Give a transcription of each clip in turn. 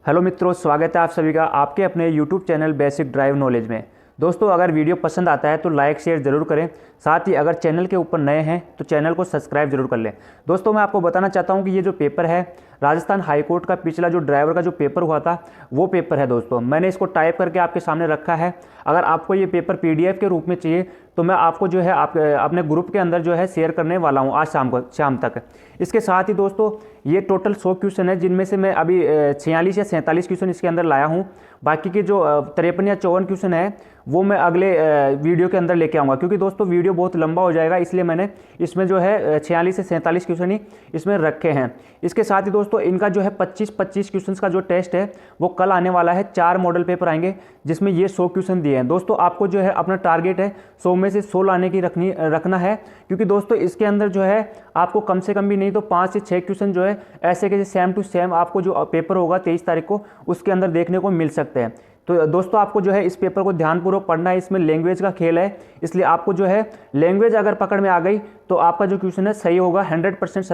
Hello मित्रों, स्वागत है आप सभी का आपके अपने YouTube channel basic drive knowledge में। दोस्तों, अगर वीडियो पसंद आता है तो लाइक शेयर ज़रूर करें। साथ ही अगर चैनल के ऊपर नए हैं तो चैनल को सब्सक्राइब जरूर कर लें। दोस्तों, मैं आपको बताना चाहता हूं कि ये जो पेपर है राजस्थान हाई कोर्ट का पिछला जो ड्राइवर का जो पेपर हुआ था वो पेपर है। दोस्तों, मैंने इसको टाइप करके आपके सामने रखा है। अगर आपको ये पेपर PDF के रूप में चाहिए तो मैं आपको जो है अपने ग्रुप के अंदर जो है शेयर करने वाला हूँ आज शाम तक। इसके साथ ही दोस्तों, ये टोटल 100 क्वेश्चन है, जिनमें से मैं अभी 46 या 47 क्वेश्चन इसके अंदर लाया हूँ। बाकी के जो 53 या 54 क्वेश्चन है वो मैं अगले वीडियो के अंदर लेके आऊँगा, क्योंकि दोस्तों वीडियो बहुत लंबा हो जाएगा, इसलिए मैंने इसमें जो है 46 से 47 क्वेश्चन ही इसमें रखे हैं। इसके साथ ही दोस्तों, इनका जो है 25 क्वेश्चन का जो टेस्ट है वो कल आने वाला है। 4 मॉडल पेपर आएंगे जिसमें ये 100 क्वेश्चन दिए हैं। दोस्तों, आपको जो है अपना टारगेट है 100 में से 100 लाने की रखना है, क्योंकि दोस्तों इसके अंदर जो है आपको कम से कम भी नहीं तो 5 से 6 क्वेश्चन जो है ऐसे के सेम टू सेम आपको जो पेपर होगा 23 तारीख को उसके अंदर देखने को मिल सकते हैं। तो दोस्तों, आपको जो है इस पेपर को ध्यानपूर्वक पढ़ना है। इसमें लैंग्वेज का खेल है, इसलिए आपको जो है लैंग्वेज अगर पकड़ में आ गई तो आपका जो क्वेश्चन है सही होगा, 100%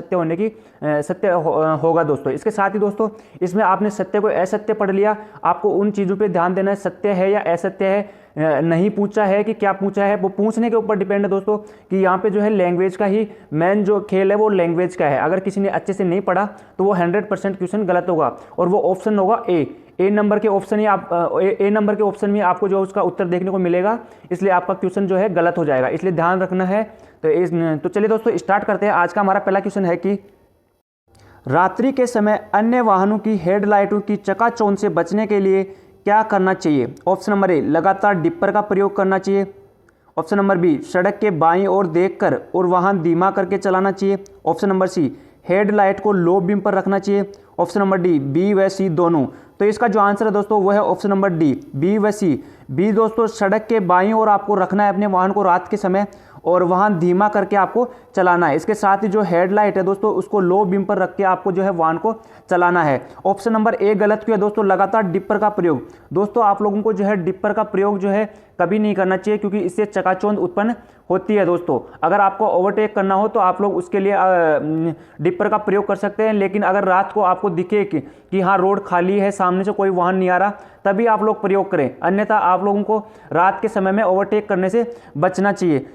सत्य होगा दोस्तों। इसके साथ ही दोस्तों, इसमें आपने सत्य को असत्य पढ़ लिया, आपको उन चीज़ों पे ध्यान देना है, सत्य है या असत्य है, नहीं पूछा है कि क्या पूछा है, वो पूछने के ऊपर डिपेंड है दोस्तों। कि यहाँ पे जो है लैंग्वेज का ही मेन जो खेल है वो लैंग्वेज का है। अगर किसी ने अच्छे से नहीं पढ़ा तो वो 100% क्वेश्चन गलत होगा, और वो ऑप्शन होगा ए नंबर के ऑप्शन में आपको जो उसका उत्तर देखने को मिलेगा, इसलिए आपका क्वेश्चन जो है गलत हो जाएगा, इसलिए ध्यान रखना है। तो चलिए दोस्तों स्टार्ट करते हैं। आज का हमारा पहला क्वेश्चन है कि रात्रि के समय अन्य वाहनों की हेडलाइटों की चकाचौंध से बचने के लिए क्या करना चाहिए? ऑप्शन नंबर ए, लगातार डिपर का प्रयोग करना चाहिए। ऑप्शन नंबर बी, सड़क के बाईं ओर देखकर और वाहन धीमा करके चलाना चाहिए। ऑप्शन नंबर सी, हेडलाइट को लो बीम पर रखना चाहिए। ऑप्शन नंबर डी, बी व सी दोनों। तो इसका जो आंसर है दोस्तों वो है ऑप्शन नंबर डी, बी व सी। बी दोस्तों, सड़क के बाईं ओर आपको रखना है अपने वाहन को रात के समय, और वाहन धीमा करके आपको चलाना है। इसके साथ ही जो हेडलाइट है दोस्तों उसको लो बीम पर रख के आपको जो है वाहन को चलाना है। ऑप्शन नंबर ए गलत क्यों है दोस्तों? लगातार डिपर का प्रयोग। दोस्तों, आप लोगों को जो है डिपर का प्रयोग जो है कभी नहीं करना चाहिए, क्योंकि इससे चकाचौंध उत्पन्न होती है। दोस्तों, अगर आपको ओवरटेक करना हो तो आप लोग उसके लिए डिपर का प्रयोग कर सकते हैं, लेकिन अगर रात को आपको दिखे कि हाँ रोड खाली है, सामने से कोई वाहन नहीं आ रहा, तभी आप लोग प्रयोग करें, अन्यथा आप लोगों को रात के समय में ओवरटेक करने से बचना चाहिए।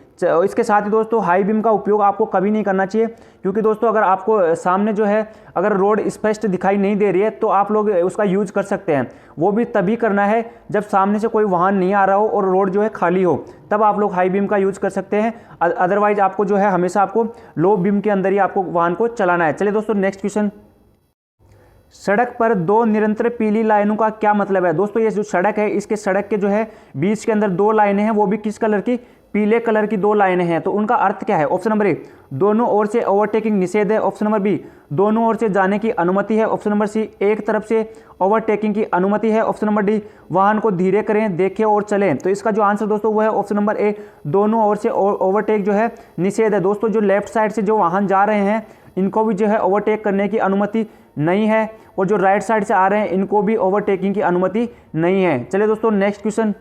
इसके साथ ही दोस्तों, हाई बीम का उपयोग आपको कभी नहीं करना चाहिए, क्योंकि दोस्तों अगर आपको सामने जो है अगर रोड स्पष्ट दिखाई नहीं दे रही है तो आप लोग उसका यूज कर सकते हैं। वो भी तभी करना है जब सामने से कोई वाहन नहीं आ रहा हो और रोड जो है खाली हो, तब आप लोग हाई बीम का यूज कर सकते हैं। अदरवाइज आपको जो है हमेशा आपको लो बीम के अंदर ही आपको वाहन को चलाना है। चलिए दोस्तों नेक्स्ट क्वेश्चन। सड़क पर 2 निरंतर पीली लाइनों का क्या मतलब है? दोस्तों, ये जो सड़क है इसके सड़क के जो है बीच के अंदर 2 लाइनें हैं, वो भी किस कलर की? पीले कलर की 2 लाइनें हैं। तो उनका अर्थ क्या है? ऑप्शन नंबर ए, दोनों ओर से ओवरटेकिंग निषेध है। ऑप्शन नंबर बी, दोनों ओर से जाने की अनुमति है। ऑप्शन नंबर सी, एक तरफ से ओवरटेकिंग की अनुमति है। ऑप्शन नंबर डी, वाहन को धीरे करें, देखें और चलें। तो इसका जो आंसर दोस्तों वो है ऑप्शन नंबर ए, दोनों ओर से ओवरटेक जो है निषेध है। दोस्तों, जो लेफ्ट साइड से जो वाहन जा रहे हैं इनको भी जो है ओवरटेक करने की अनुमति नहीं है, और जो राइट साइड से आ रहे हैं इनको भी ओवरटेकिंग की अनुमति नहीं है। चलिए दोस्तों नेक्स्ट क्वेश्चन।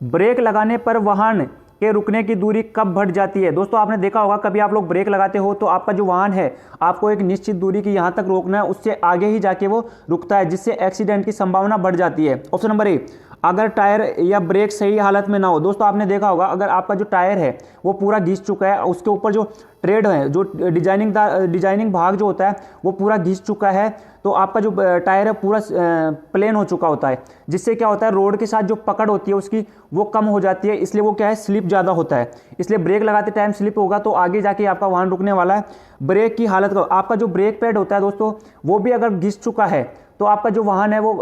ब्रेक लगाने पर वाहन के रुकने की दूरी कब बढ़ जाती है? दोस्तों, आपने देखा होगा कभी आप लोग ब्रेक लगाते हो तो आपका जो वाहन है आपको एक निश्चित दूरी की यहाँ तक रोकना है, उससे आगे ही जाके वो रुकता है, जिससे एक्सीडेंट की संभावना बढ़ जाती है। ऑप्शन नंबर ए, अगर टायर या ब्रेक सही हालत में ना हो। दोस्तों, आपने देखा होगा अगर आपका जो टायर है वो पूरा घिस चुका है, उसके ऊपर जो ट्रेड है, जो डिजाइनिंग भाग जो होता है वो पूरा घिस चुका है, तो आपका जो टायर है पूरा प्लेन हो चुका होता है, जिससे क्या होता है रोड के साथ जो पकड़ होती है उसकी वो कम हो जाती है, इसलिए वो क्या है स्लिप ज़्यादा होता है। इसलिए ब्रेक लगाते टाइम स्लिप होगा तो आगे जाके आपका वाहन रुकने वाला है। ब्रेक की हालत का आपका जो ब्रेक पैड होता है दोस्तों वो भी अगर घिस चुका है तो आपका जो वाहन है वो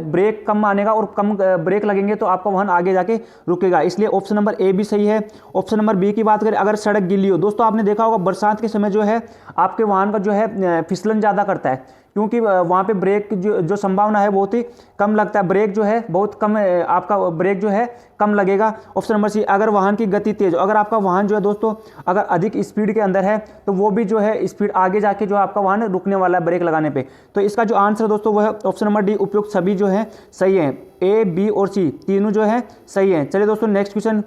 ब्रेक कम मानेगा, और कम ब्रेक लगेंगे तो आपका वाहन आगे जाके रुकेगा। इसलिए ऑप्शन नंबर ए भी सही है। ऑप्शन नंबर बी की बात करें, अगर सड़क गीली हो। दोस्तों, आपने देखा होगा बरसात के समय जो है आपके वाहन का जो है फिसलन ज़्यादा करता है, क्योंकि वहाँ पे ब्रेक जो संभावना है बहुत ही कम लगता है, ब्रेक जो है बहुत कम, आपका ब्रेक जो है कम लगेगा। ऑप्शन नंबर सी, अगर वाहन की गति तेज, अगर आपका वाहन जो है दोस्तों अगर अधिक स्पीड के अंदर है तो वो भी जो है स्पीड आगे जाके जो आपका वाहन रुकने वाला है ब्रेक लगाने पे। तो इसका जो आंसर दोस्तों वो है ऑप्शन नंबर डी, उपयुक्त सभी जो है सही है। ए, बी और सी तीनों जो है सही है। चलिए दोस्तों नेक्स्ट क्वेश्चन।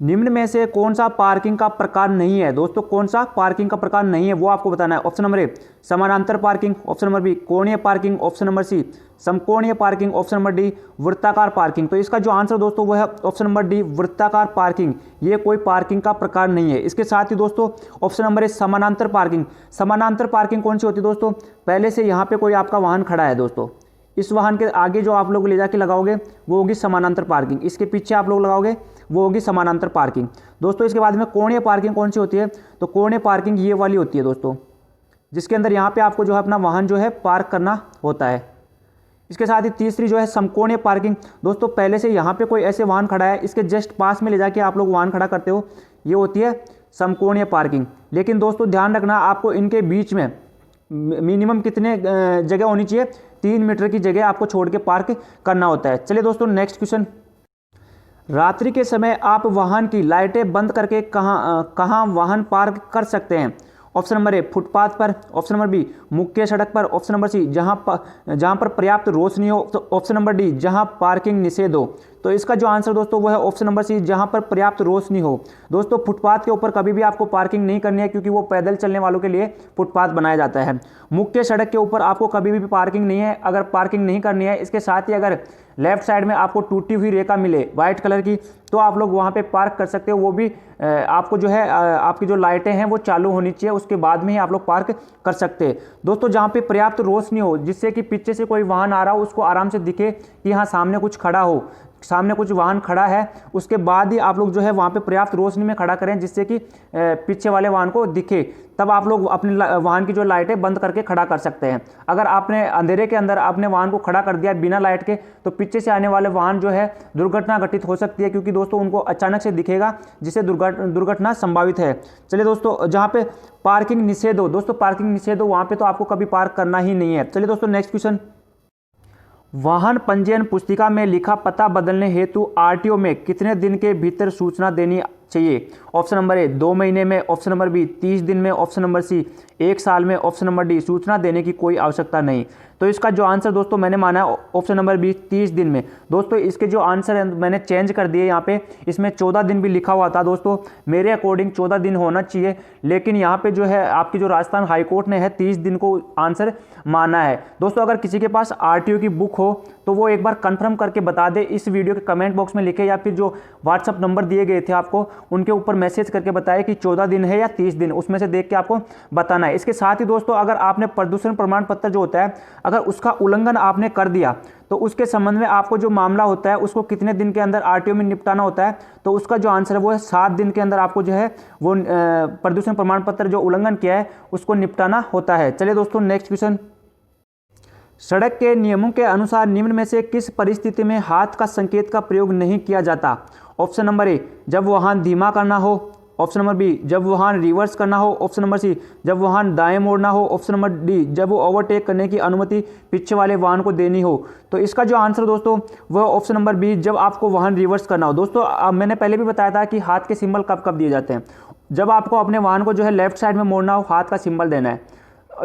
निम्न में से कौन सा पार्किंग का प्रकार नहीं है? दोस्तों कौन सा पार्किंग का प्रकार नहीं है वो आपको बताना है। ऑप्शन नंबर ए समानांतर पार्किंग, ऑप्शन नंबर बी कोणीय पार्किंग, ऑप्शन नंबर सी समकोणीय पार्किंग, ऑप्शन नंबर डी वृत्ताकार पार्किंग। तो इसका जो आंसर दोस्तों वो है ऑप्शन नंबर डी वृत्ताकार पार्किंग। ये कोई पार्किंग का प्रकार नहीं है। इसके साथ ही दोस्तों ऑप्शन नंबर ए समानांतर पार्किंग। समानांतर पार्किंग कौन सी होती है दोस्तों? पहले से यहाँ पे कोई आपका वाहन खड़ा है दोस्तों, इस वाहन के आगे जो आप लोग ले जाके लगाओगे वो होगी समानांतर पार्किंग, इसके पीछे आप लोग लगाओगे वो होगी समानांतर पार्किंग। दोस्तों इसके बाद में कोणीय पार्किंग कौन सी होती है? तो कोणीय पार्किंग ये वाली होती है दोस्तों, जिसके अंदर यहाँ पे आपको जो है अपना वाहन जो है पार्क करना होता है। इसके साथ ही तीसरी जो है समकोणीय पार्किंग। दोस्तों पहले से यहाँ पे कोई ऐसे वाहन खड़ा है, इसके जस्ट पास में ले जाके आप लोग वाहन खड़ा करते हो, ये होती है समकोणीय पार्किंग। लेकिन दोस्तों ध्यान रखना, आपको इनके बीच में मिनिमम कितने जगह होनी चाहिए? 3 मीटर की जगह आपको छोड़ के पार्क करना होता है। चलिए दोस्तों नेक्स्ट क्वेश्चन। रात्रि के समय आप वाहन की लाइटें बंद करके कहाँ वाहन पार्क कर सकते हैं? ऑप्शन नंबर ए फुटपाथ पर, ऑप्शन नंबर बी मुख्य सड़क पर, ऑप्शन नंबर सी जहां पर पर्याप्त रोशनी हो, तो ऑप्शन नंबर डी जहां पार्किंग निषेध हो। तो इसका जो आंसर दोस्तों वो है ऑप्शन नंबर सी जहां पर पर्याप्त रोशनी हो। दोस्तों फुटपाथ के ऊपर कभी भी आपको पार्किंग नहीं करनी है, क्योंकि वो पैदल चलने वालों के लिए फुटपाथ बनाया जाता है। मुख्य सड़क के ऊपर आपको कभी भी पार्किंग नहीं है, अगर पार्किंग नहीं करनी है। इसके साथ ही अगर लेफ्ट साइड में आपको टूटी हुई रेखा मिले वाइट कलर की, तो आप लोग वहाँ पे पार्क कर सकते हो। वो भी आपको जो है आपकी जो लाइटें हैं वो चालू होनी चाहिए, उसके बाद में ही आप लोग पार्क कर सकते हैं। दोस्तों जहाँ पे पर्याप्त रोशनी हो, जिससे कि पीछे से कोई वाहन आ रहा हो उसको आराम से दिखे कि हाँ सामने कुछ खड़ा हो, सामने कुछ वाहन खड़ा है, उसके बाद ही आप लोग जो है वहाँ पे पर्याप्त रोशनी में खड़ा करें, जिससे कि पीछे वाले वाहन को दिखे। तब आप लोग अपने वाहन की जो लाइटें बंद करके खड़ा कर सकते हैं। अगर आपने अंधेरे के अंदर अपने वाहन को खड़ा कर दिया बिना लाइट के, तो पीछे से आने वाले वाहन जो है दुर्घटना घटित हो सकती है, क्योंकि दोस्तों उनको अचानक से दिखेगा, जिससे दुर्घटना संभावित है। चलिए दोस्तों जहाँ पे पार्किंग निषेध हो, दोस्तों पार्किंग निषेध हो वहाँ पे तो आपको कभी पार्क करना ही नहीं है। चलिए दोस्तों नेक्स्ट क्वेश्चन। वाहन पंजीयन पुस्तिका में लिखा पता बदलने हेतु आरटीओ में कितने दिन के भीतर सूचना देनी चाहिए? ऑप्शन नंबर ए 2 महीने में, ऑप्शन नंबर बी 30 दिन में, ऑप्शन नंबर सी 1 साल में, ऑप्शन नंबर डी सूचना देने की कोई आवश्यकता नहीं। तो इसका जो आंसर दोस्तों मैंने माना है ऑप्शन नंबर बी 30 दिन में। दोस्तों इसके जो आंसर है मैंने चेंज कर दिए, यहाँ पे इसमें 14 दिन भी लिखा हुआ था दोस्तों, मेरे अकॉर्डिंग 14 दिन होना चाहिए, लेकिन यहाँ पे जो है आपकी जो राजस्थान हाईकोर्ट ने है 30 दिन को आंसर माना है। दोस्तों अगर किसी के पास आरटीओ की बुक हो तो वो एक बार कंफर्म करके बता दे, इस वीडियो के कमेंट बॉक्स में लिखे, या फिर जो व्हाट्सअप नंबर दिए गए थे आपको उनके ऊपर मैसेज करके बताए कि 14 दिन है या 30 दिन, उसमें से देख के आपको बताना है। इसके साथ ही दोस्तों अगर आपने प्रदूषण प्रमाण पत्र जो होता है, अगर उसका उल्लंघन आपने कर दिया तो उसके संबंध में आपको जो मामला होता है उसको कितने दिन के अंदर आरटीओ में निपटाना होता है? तो उसका जो आंसर है वो है 7 दिन के अंदर आपको जो है वो प्रदूषण प्रमाण पत्र जो उल्लंघन किया है उसको निपटाना होता है। चलिए दोस्तों नेक्स्ट क्वेश्चन। सड़क के नियमों के अनुसार निम्न में से किस परिस्थिति में हाथ का संकेत का प्रयोग नहीं किया जाता? ऑप्शन नंबर ए जब वाहन धीमा करना हो, ऑप्शन नंबर बी जब वाहन रिवर्स करना हो, ऑप्शन नंबर सी जब वाहन दाएं मोड़ना हो, ऑप्शन नंबर डी जब वो ओवरटेक करने की अनुमति पीछे वाले वाहन को देनी हो। तो इसका जो आंसर दोस्तों वह ऑप्शन नंबर बी जब आपको वाहन रिवर्स करना हो। दोस्तों मैंने पहले भी बताया था कि हाथ के सिंबल कब कब दिए जाते हैं। जब आपको अपने वाहन को जो है लेफ्ट साइड में मोड़ना हो हाथ का सिंबल देना है,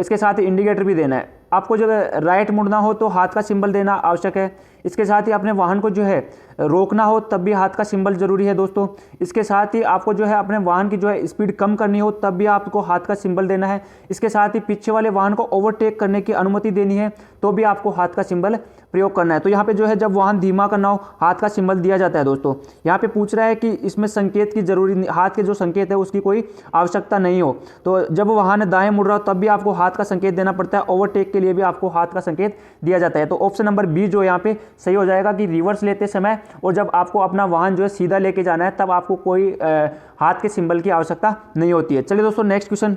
इसके साथ ही इंडिकेटर भी देना है। आपको जब राइट मुड़ना हो तो हाथ का सिंबल देना आवश्यक है। इसके साथ ही अपने वाहन को जो है रोकना हो तब भी हाथ का सिंबल जरूरी है दोस्तों। इसके साथ ही आपको जो है अपने वाहन की जो है स्पीड कम करनी हो तब भी आपको हाथ का सिंबल देना है। इसके साथ ही पीछे वाले वाहन को ओवरटेक करने की अनुमति देनी है तो भी आपको हाथ का सिंबल प्रयोग करना है। तो यहाँ पे जो है जब वाहन धीमा करना हो हाथ का सिंबल दिया जाता है दोस्तों। यहाँ पे पूछ रहा है कि इसमें संकेत की जरूरी, हाथ के जो संकेत है उसकी कोई आवश्यकता नहीं हो। तो जब वाहन दाएं मुड़ रहा हो तब भी आपको हाथ का संकेत देना पड़ता है, ओवरटेक के लिए भी आपको हाथ का संकेत दिया जाता है। तो ऑप्शन नंबर बी जो यहाँ पे सही हो जाएगा कि रिवर्स लेते समय और जब आपको अपना वाहन जो है सीधा लेके जाना है तब आपको कोई हाथ के सिंबल की आवश्यकता नहीं होती है। चलिए दोस्तों नेक्स्ट क्वेश्चन।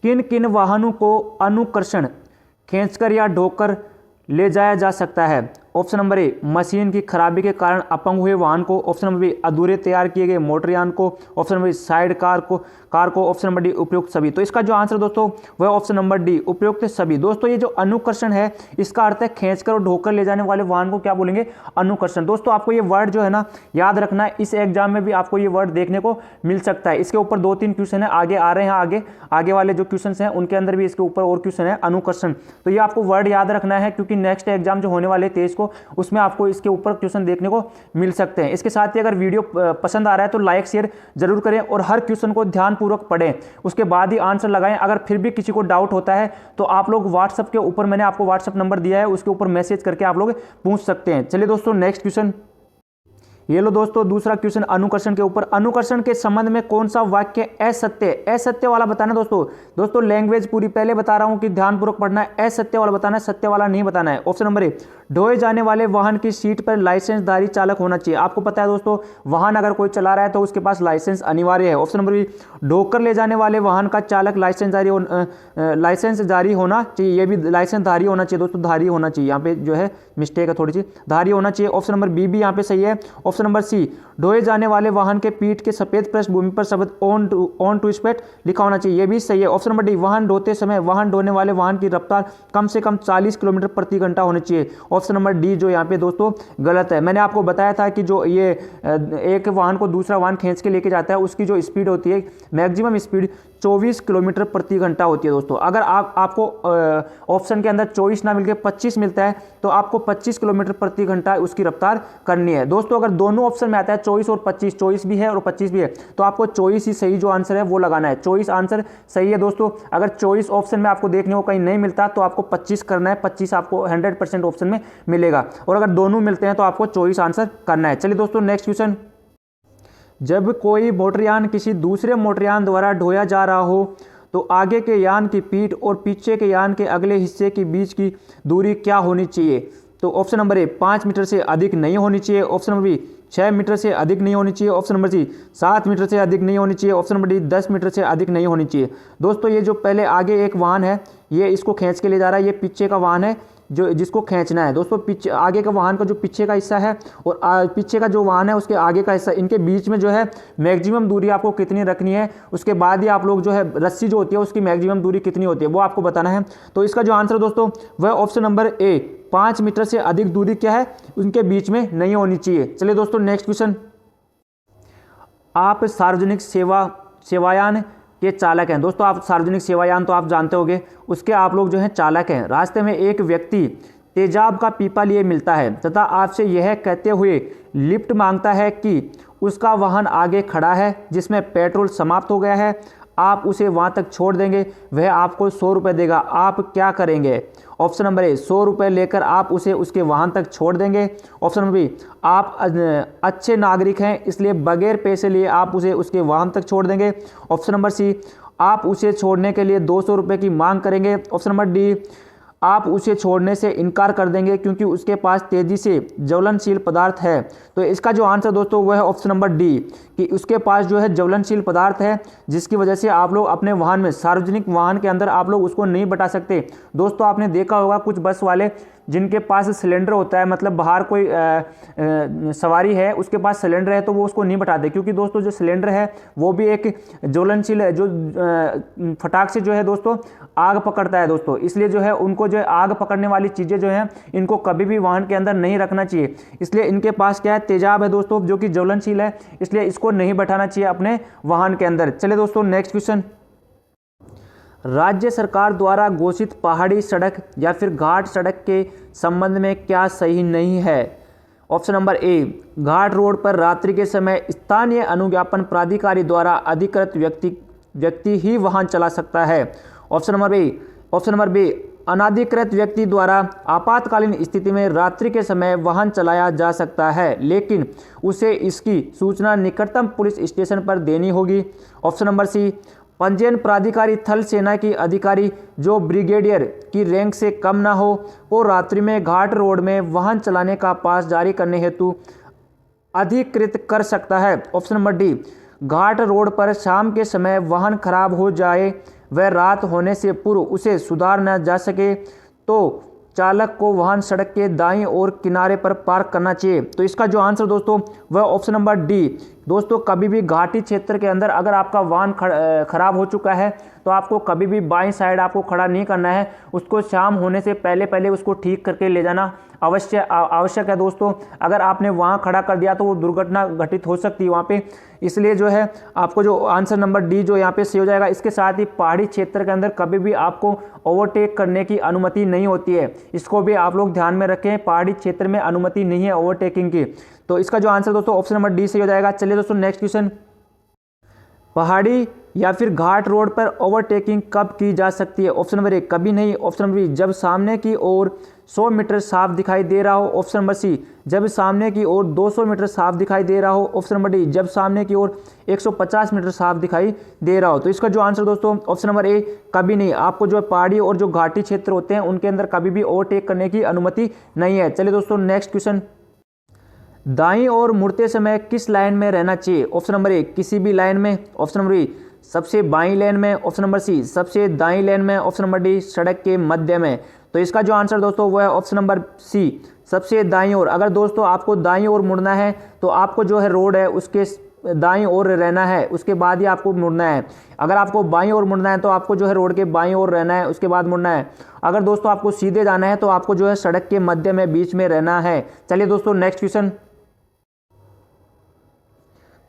किन किन वाहनों को अनुकर्षण खींचकर या ढोकर ले जाया जा सकता है? ऑप्शन नंबर ए मशीन की खराबी के कारण अपंग हुए वाहन को, ऑप्शन नंबर बी अधूरे तैयार किए गए मोटरयान को, option number B side car को, ऑप्शन नंबर डी उपयुक्त सभी। तो इसका जो आंसर दोस्तों वह ऑप्शन नंबर डी उपयुक्त सभी। दोस्तों ये जो अनुकर्षण है इसका अर्थ है खींचकर और ढोकर ले जाने वाले वाहन को क्या बोलेंगे? अनुकर्षण। दोस्तों आपको ये वर्ड जो है ना याद रखना है, इस एग्जाम में भी आपको ये वर्ड देखने को मिल सकता है। इसके ऊपर 2-3 क्वेश्चन है आगे आ रहे हैं, आगे वाले जो क्वेश्चन हैं उनके अंदर भी इसके ऊपर और क्वेश्चन है अनुकर्षण। तो ये आपको वर्ड याद रखना है क्योंकि नेक्स्ट एग्जाम जो होने वाले 23 को को, उसमें आपको इसके ऊपर क्वेश्चन देखने को मिल सकते हैं। इसके साथ ही अगर वीडियो पसंद आ रहा है तो लाइक शेयर जरूर करें और हर क्वेश्चन को ध्यानपूर्वक पढ़ें, उसके बाद ही आंसर लगाएं। अगर फिर भी किसी को डाउट होता है तो आप लोग व्हाट्सएप के ऊपर, मैंने आपको व्हाट्सएप नंबर दिया है, उसके ऊपर मैसेज करके आप लोग पूछ सकते हैं। चलिए दोस्तों नेक्स्ट क्वेश्चन, ये लो दोस्तों दूसरा क्वेश्चन अनुकर्षण के ऊपर। अनुकर्षण के संबंध में कौन सा वाक्य असत्य, असत्य वाला बताना दोस्तों लैंग्वेज पूरी पहले बता रहा हूं कि ध्यानपूर्वक पढ़ना है। असत्य वाला बताना है, सत्य वाला नहीं बताना है। ऑप्शन नंबर ए, ढोए जाने वाले वाहन की सीट पर लाइसेंसधारी चालक होना चाहिए। आपको पता है दोस्तों, वाहन अगर कोई चला रहा है तो उसके पास लाइसेंस अनिवार्य है। ऑप्शन नंबर बी, ढोकर ले जाने वाले वाहन का चालक लाइसेंस जारी होना चाहिए। ये भी लाइसेंस धारी होना चाहिए दोस्तों, धारी होना चाहिए, यहाँ पे जो है मिस्टेक है थोड़ी सी, धारी होना चाहिए। ऑप्शन नंबर बी भी यहाँ पे सही है। ऑप्शन नंबर सी, ढोए जाने वाले वाहन के पीठ के सफेद पृष्ठभूमि पर शब्द ऑन टू स्पीड लिखा होना चाहिए, ये भी सही है। ऑप्शन नंबर डी, वाहन ढोते समय वाहन ढोने वाले वाहन की रफ्तार कम से कम 40 किलोमीटर प्रति घंटा होनी चाहिए। ऑप्शन नंबर डी जो यहाँ पे दोस्तों गलत है। मैंने आपको बताया था कि जो ये एक वाहन को दूसरा वाहन खींच के लेके जाता है, उसकी जो स्पीड होती है मैक्सिमम स्पीड 24 किलोमीटर प्रति घंटा होती है दोस्तों। अगर आपको ऑप्शन के अंदर 24 ना मिलकर 25 मिलता है तो आपको 25 किलोमीटर प्रति घंटा उसकी रफ्तार करनी है दोस्तों। अगर दोनों ऑप्शन में आता है 24 और 25, 24 भी है और 25 भी है, तो आपको 24 ही सही जो आंसर है वो लगाना है। 24 आंसर सही है दोस्तों। अगर 24 ऑप्शन में आपको देखने को कहीं नहीं मिलता तो आपको 25 करना है, 25 आपको 100% ऑप्शन में मिलेगा। और अगर दोनों मिलते हैं तो आपको 24 आंसर करना है। चलिए दोस्तों नेक्स्ट क्वेश्चन, जब कोई मोटरयान किसी दूसरे मोटरयान द्वारा ढोया जा रहा हो तो आगे के यान की पीठ और पीछे के यान के अगले हिस्से के बीच की दूरी क्या होनी चाहिए? तो ऑप्शन नंबर ए 5 मीटर से अधिक नहीं होनी चाहिए। ऑप्शन नंबर बी 6 मीटर से अधिक नहीं होनी चाहिए। ऑप्शन नंबर सी 7 मीटर से अधिक नहीं होनी चाहिए। ऑप्शन नंबर डी 10 मीटर से अधिक नहीं होनी चाहिए। दोस्तों ये जो पहले आगे एक वाहन है, ये इसको खींच के ले जा रहा है, ये पीछे का वाहन है जो जिसको खींचना है दोस्तों। पीछे आगे का वाहन का जो पीछे का हिस्सा है और पीछे का जो वाहन है उसके आगे का हिस्सा, इनके बीच में जो है मैक्सिमम दूरी आपको कितनी रखनी है, उसके बाद ही आप लोग जो है रस्सी जो होती है उसकी मैक्सिमम दूरी कितनी होती है वो आपको बताना है। तो इसका जो आंसर दोस्तों वह ऑप्शन नंबर ए 5 मीटर से अधिक दूरी क्या है, उनके बीच में नहीं होनी चाहिए। चलिए दोस्तों नेक्स्ट क्वेश्चन, आप सार्वजनिक सेवायान के चालक हैं दोस्तों। आप सार्वजनिक सेवायान तो आप जानते होंगे, उसके आप लोग जो हैं चालक हैं। रास्ते में एक व्यक्ति तेजाब का पीपा लिए मिलता है तथा आपसे यह कहते हुए लिफ्ट मांगता है कि उसका वाहन आगे खड़ा है जिसमें पेट्रोल समाप्त हो गया है, आप उसे वहाँ तक छोड़ देंगे, वह आपको 100 रुपये देगा, आप क्या करेंगे? ऑप्शन नंबर ए 100 रुपये लेकर आप उसे उसके वाहन तक छोड़ देंगे। ऑप्शन नंबर बी, आप अच्छे नागरिक हैं इसलिए बगैर पैसे लिए आप उसे उसके वाहन तक छोड़ देंगे। ऑप्शन नंबर सी, आप उसे छोड़ने के लिए 200 रुपये की मांग करेंगे। ऑप्शन नंबर डी, आप उसे छोड़ने से इनकार कर देंगे क्योंकि उसके पास तेज़ी से ज्वलनशील पदार्थ है। तो इसका जो आंसर दोस्तों वह है ऑप्शन नंबर डी, कि उसके पास जो है ज्वलनशील पदार्थ है जिसकी वजह से आप लोग अपने वाहन में, सार्वजनिक वाहन के अंदर आप लोग उसको नहीं बटा सकते। दोस्तों आपने देखा होगा कुछ बस वाले जिनके पास सिलेंडर होता है, मतलब बाहर कोई सवारी है उसके पास सिलेंडर है तो वो उसको नहीं बटाते, क्योंकि दोस्तों जो सिलेंडर है वो भी एक ज्वलनशील है, जो फटाक से जो है दोस्तों आग पकड़ता है दोस्तों। इसलिए जो है उनको जो है आग पकड़ने वाली चीज़ें जो हैं इनको कभी भी वाहन के अंदर नहीं रखना चाहिए। इसलिए इनके पास क्या है, तेजाब है दोस्तों जो कि ज्वलनशील है, इसलिए इसको नहीं बैठाना चाहिए अपने वाहन के अंदर। चलिए दोस्तों नेक्स्ट क्वेश्चन, राज्य सरकार द्वारा घोषित पहाड़ी सड़क या फिर घाट सड़क के संबंध में क्या सही नहीं है? ऑप्शन नंबर ए, घाट रोड पर रात्रि के समय स्थानीय अनुज्ञापन प्राधिकारी द्वारा अधिकृत व्यक्ति ही वाहन चला सकता है। ऑप्शन नंबर बी, अनाधिकृत व्यक्ति द्वारा आपातकालीन स्थिति में रात्रि के समय वाहन चलाया जा सकता है, लेकिन उसे इसकी सूचना निकटतम पुलिस स्टेशन पर देनी होगी। ऑप्शन नंबर सी, पंजीयन प्राधिकारी थल सेना की अधिकारी जो ब्रिगेडियर की रैंक से कम ना हो वो रात्रि में घाट रोड में वाहन चलाने का पास जारी करने हेतु अधिकृत कर सकता है। ऑप्शन नंबर डी, घाट रोड पर शाम के समय वाहन खराब हो जाए वह रात होने से पूर्व उसे सुधार न जा सके तो चालक को वाहन सड़क के दाईं ओर किनारे पर पार्क करना चाहिए। तो इसका जो आंसर दोस्तों वह ऑप्शन नंबर डी, दोस्तों कभी भी घाटी क्षेत्र के अंदर अगर आपका वाहन खराब हो चुका है तो आपको कभी भी बाईं साइड आपको खड़ा नहीं करना है, उसको शाम होने से पहले उसको ठीक करके ले जाना आवश्यक है। दोस्तों अगर आपने वहाँ खड़ा कर दिया तो वो दुर्घटना घटित हो सकती है वहाँ पे, इसलिए जो है आपको जो आंसर नंबर डी जो यहाँ पे सही हो जाएगा। इसके साथ ही पहाड़ी क्षेत्र के अंदर कभी भी आपको ओवरटेक करने की अनुमति नहीं होती है, इसको भी आप लोग ध्यान में रखें, पहाड़ी क्षेत्र में अनुमति नहीं है ओवरटेकिंग की। तो इसका जो आंसर दोस्तों ऑप्शन नंबर डी सही हो जाएगा। चलिए दोस्तों नेक्स्ट क्वेश्चन, पहाड़ी या फिर घाट रोड पर ओवरटेकिंग कब की जा सकती है? ऑप्शन नंबर ए कभी नहीं, ऑप्शन नंबर बी जब सामने की ओर 100 मीटर साफ दिखाई दे रहा हो, ऑप्शन नंबर सी जब सामने की ओर 200 मीटर साफ दिखाई दे रहा हो, ऑप्शन नंबर डी जब सामने की ओर 150 मीटर साफ दिखाई दे रहा हो। तो इसका जो आंसर दोस्तों ऑप्शन नंबर ए कभी नहीं, आपको जो पहाड़ी और जो घाटी क्षेत्र होते हैं उनके अंदर कभी भी ओवरटेक करने की अनुमति नहीं है। चलिए दोस्तों नेक्स्ट क्वेश्चन, दाईं ओर मुड़ते समय किस लाइन में रहना चाहिए? ऑप्शन नंबर ए किसी भी लाइन में, ऑप्शन नंबर बी सबसे बाईं लेन में, ऑप्शन नंबर सी सबसे दाईं लेन में, ऑप्शन नंबर डी सड़क के मध्य में। तो इसका जो आंसर दोस्तों वो है ऑप्शन नंबर सी सबसे दाईं ओर। अगर दोस्तों आपको दाईं ओर मुड़ना है तो आपको जो है रोड है उसके दाईं ओर रहना है, उसके बाद ही आपको मुड़ना है। अगर आपको बाईं ओर मुड़ना है तो आपको जो है रोड के बाईं ओर रहना है, उसके बाद मुड़ना है। अगर दोस्तों आपको सीधे जाना है तो आपको जो है सड़क के मध्य में बीच में रहना है। चलिए दोस्तों नेक्स्ट क्वेश्चन,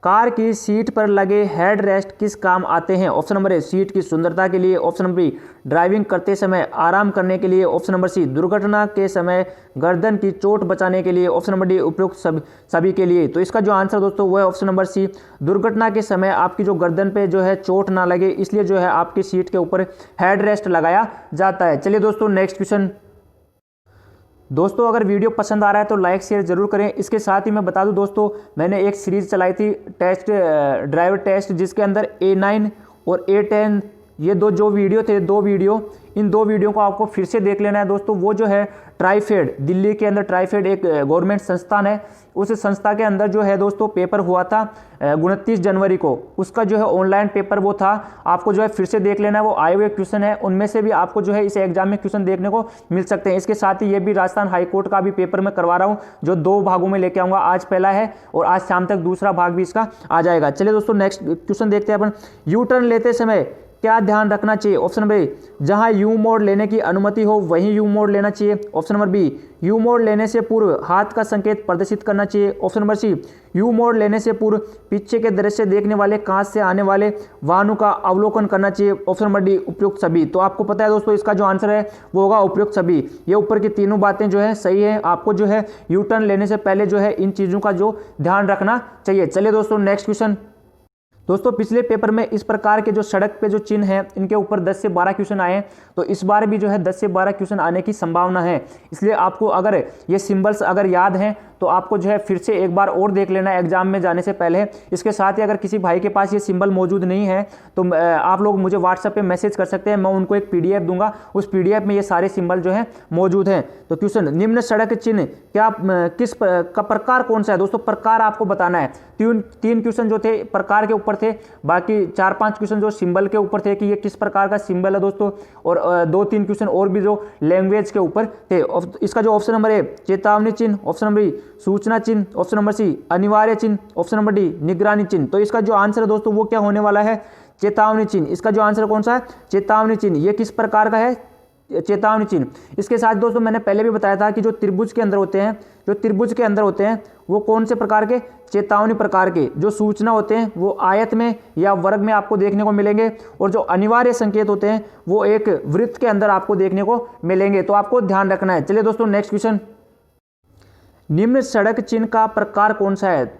कार की सीट पर लगे हेड रेस्ट किस काम आते हैं? ऑप्शन नंबर ए सीट की सुंदरता के लिए, ऑप्शन नंबर बी ड्राइविंग करते समय आराम करने के लिए, ऑप्शन नंबर सी दुर्घटना के समय गर्दन की चोट बचाने के लिए, ऑप्शन नंबर डी उपयुक्त सभी के लिए। तो इसका जो आंसर दोस्तों वो है ऑप्शन नंबर सी दुर्घटना के समय आपकी जो गर्दन पे जो है चोट ना लगे इसलिए जो है आपकी सीट के ऊपर हेड रेस्ट लगाया जाता है। चलिए दोस्तों नेक्स्ट क्वेश्चन, दोस्तों अगर वीडियो पसंद आ रहा है तो लाइक शेयर जरूर करें। इसके साथ ही मैं बता दूं दोस्तों मैंने एक सीरीज़ चलाई थी टेस्ट ड्राइवर टेस्ट, जिसके अंदर A9 और A10 ये दो वीडियो थे, इन दो वीडियो को आपको फिर से देख लेना है दोस्तों। वो जो है ट्राइफेड, दिल्ली के अंदर ट्राइफेड एक गवर्नमेंट संस्थान है, उस संस्था के अंदर जो है दोस्तों पेपर हुआ था 29 जनवरी को, उसका जो है ऑनलाइन पेपर वो था, आपको जो है फिर से देख लेना है। वो आए हुए क्वेश्चन है, उनमें से भी आपको जो है इस एग्जाम में क्वेश्चन देखने को मिल सकते हैं। इसके साथ ही ये भी राजस्थान हाईकोर्ट का भी पेपर मैं करवा रहा हूँ जो 2 भागों में लेके आऊँगा, आज पहला है और आज शाम तक दूसरा भाग भी इसका आ जाएगा। चलिए दोस्तों नेक्स्ट क्वेश्चन देखते हैं अपन, यू टर्न लेते समय क्या ध्यान रखना चाहिए? ऑप्शन नंबर ए जहां यू मोड़ लेने की अनुमति हो वहीं यू मोड़ लेना चाहिए, ऑप्शन नंबर बी यू मोड़ लेने से पूर्व हाथ का संकेत प्रदर्शित करना चाहिए, ऑप्शन नंबर सी यू मोड़ लेने से पूर्व पीछे के दृश्य देखने वाले कांच से आने वाले वाहनों का अवलोकन करना चाहिए, ऑप्शन नंबर डी उपयुक्त सभी। तो आपको पता है दोस्तों इसका जो आंसर है वो होगा उपयुक्त सभी। ये ऊपर की तीनों बातें जो है सही है, आपको जो है यू टर्न लेने से पहले जो है इन चीज़ों का जो ध्यान रखना चाहिए। चलिए दोस्तों नेक्स्ट क्वेश्चन, दोस्तों पिछले पेपर में इस प्रकार के जो सड़क पे जो चिन्ह हैं इनके ऊपर 10 से 12 क्वेश्चन आए हैं, तो इस बार भी जो है 10 से 12 क्वेश्चन आने की संभावना है। इसलिए आपको अगर ये सिंबल्स अगर याद हैं तो आपको जो है फिर से एक बार और देख लेना है एग्जाम में जाने से पहले। इसके साथ ही अगर किसी भाई के पास ये सिंबल मौजूद नहीं है तो आप लोग मुझे व्हाट्सएप पे मैसेज कर सकते हैं, मैं उनको एक PDF दूंगा, उस PDF में ये सारे सिंबल जो है मौजूद हैं। तो क्वेश्चन, निम्न सड़क चिन्ह क्या किस का प्रकार कौन सा है? दोस्तों प्रकार आपको बताना है। 3 क्वेश्चन जो थे प्रकार के ऊपर थे, बाकी 4-5 क्वेश्चन जो सिंबल के ऊपर थे कि ये किस प्रकार का सिंबल है दोस्तों, और 2-3 क्वेश्चन और भी जो लैंग्वेज के ऊपर थे। इसका जो ऑप्शन नंबर है चेतावनी चिन्ह, ऑप्शन नंबर बी सूचना चिन्ह, ऑप्शन नंबर सी अनिवार्य चिन्ह, ऑप्शन नंबर डी निगरानी चिन्ह। तो इसका जो आंसर है दोस्तों वो क्या होने वाला है? चेतावनी चिन्ह। इसका जो आंसर कौन सा है? चेतावनी चिन्ह। ये किस प्रकार का है? चेतावनी चिन्ह। इसके साथ दोस्तों मैंने पहले भी बताया था कि जो त्रिभुज के अंदर होते हैं वो कौन से प्रकार के? चेतावनी प्रकार के। जो सूचना होते हैं वो आयत में या वर्ग में आपको देखने को मिलेंगे, और जो अनिवार्य संकेत होते हैं वो एक वृत्त के अंदर आपको देखने को मिलेंगे। तो आपको ध्यान रखना है। चलिए दोस्तों नेक्स्ट क्वेश्चन, निम्न सड़क चिन्ह का प्रकार कौन सा है?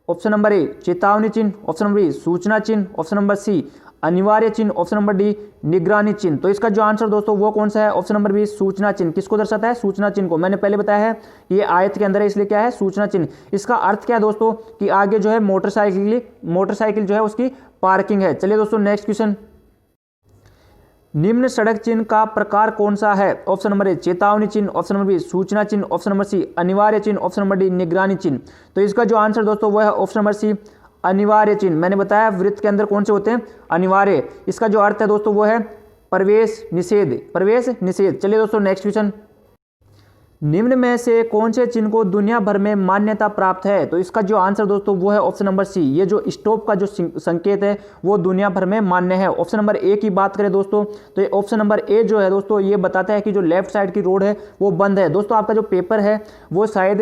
ऑप्शन नंबर ए चेतावनी चिन्ह, ऑप्शन नंबर बी सूचना चिन्ह, ऑप्शन नंबर सी अनिवार्य चिन्ह, ऑप्शन नंबर डी निगरानी चिन्ह। तो इसका जो आंसर दोस्तों वो कौन सा है? ऑप्शन नंबर बी सूचना चिन्ह। किसको दर्शाता है? सूचना चिन्ह को। मैंने पहले बताया है ये आयत के अंदर है इसलिए क्या है? सूचना चिन्ह। इसका अर्थ क्या है दोस्तों कि आगे जो है मोटरसाइकिल जो है उसकी पार्किंग है। चलिए दोस्तों नेक्स्ट क्वेश्चन, निम्न सड़क चिन्ह का प्रकार कौन सा है? ऑप्शन नंबर ए चेतावनी चिन्ह, ऑप्शन नंबर बी सूचना चिन्ह, ऑप्शन नंबर सी अनिवार्य चिन्ह, ऑप्शन नंबर डी निगरानी चिन्ह। तो इसका जो आंसर दोस्तों वो है ऑप्शन नंबर सी अनिवार्य चिन्ह। मैंने बताया वृत्त के अंदर कौन से होते हैं? अनिवार्य। इसका जो अर्थ है दोस्तों वो है प्रवेश निषेध। चलिए दोस्तों नेक्स्ट क्वेश्चन, निम्न में से कौन से चिन्ह को दुनिया भर में मान्यता प्राप्त है? तो इसका जो आंसर दोस्तों वो है ऑप्शन नंबर सी। ये जो स्टॉप का जो संकेत है वो दुनिया भर में मान्य है। ऑप्शन नंबर ए की बात करें दोस्तों तो ये ऑप्शन नंबर ए जो है दोस्तों ये बताता है कि जो लेफ्ट साइड की रोड है वो बंद है। दोस्तों आपका जो पेपर है वो शायद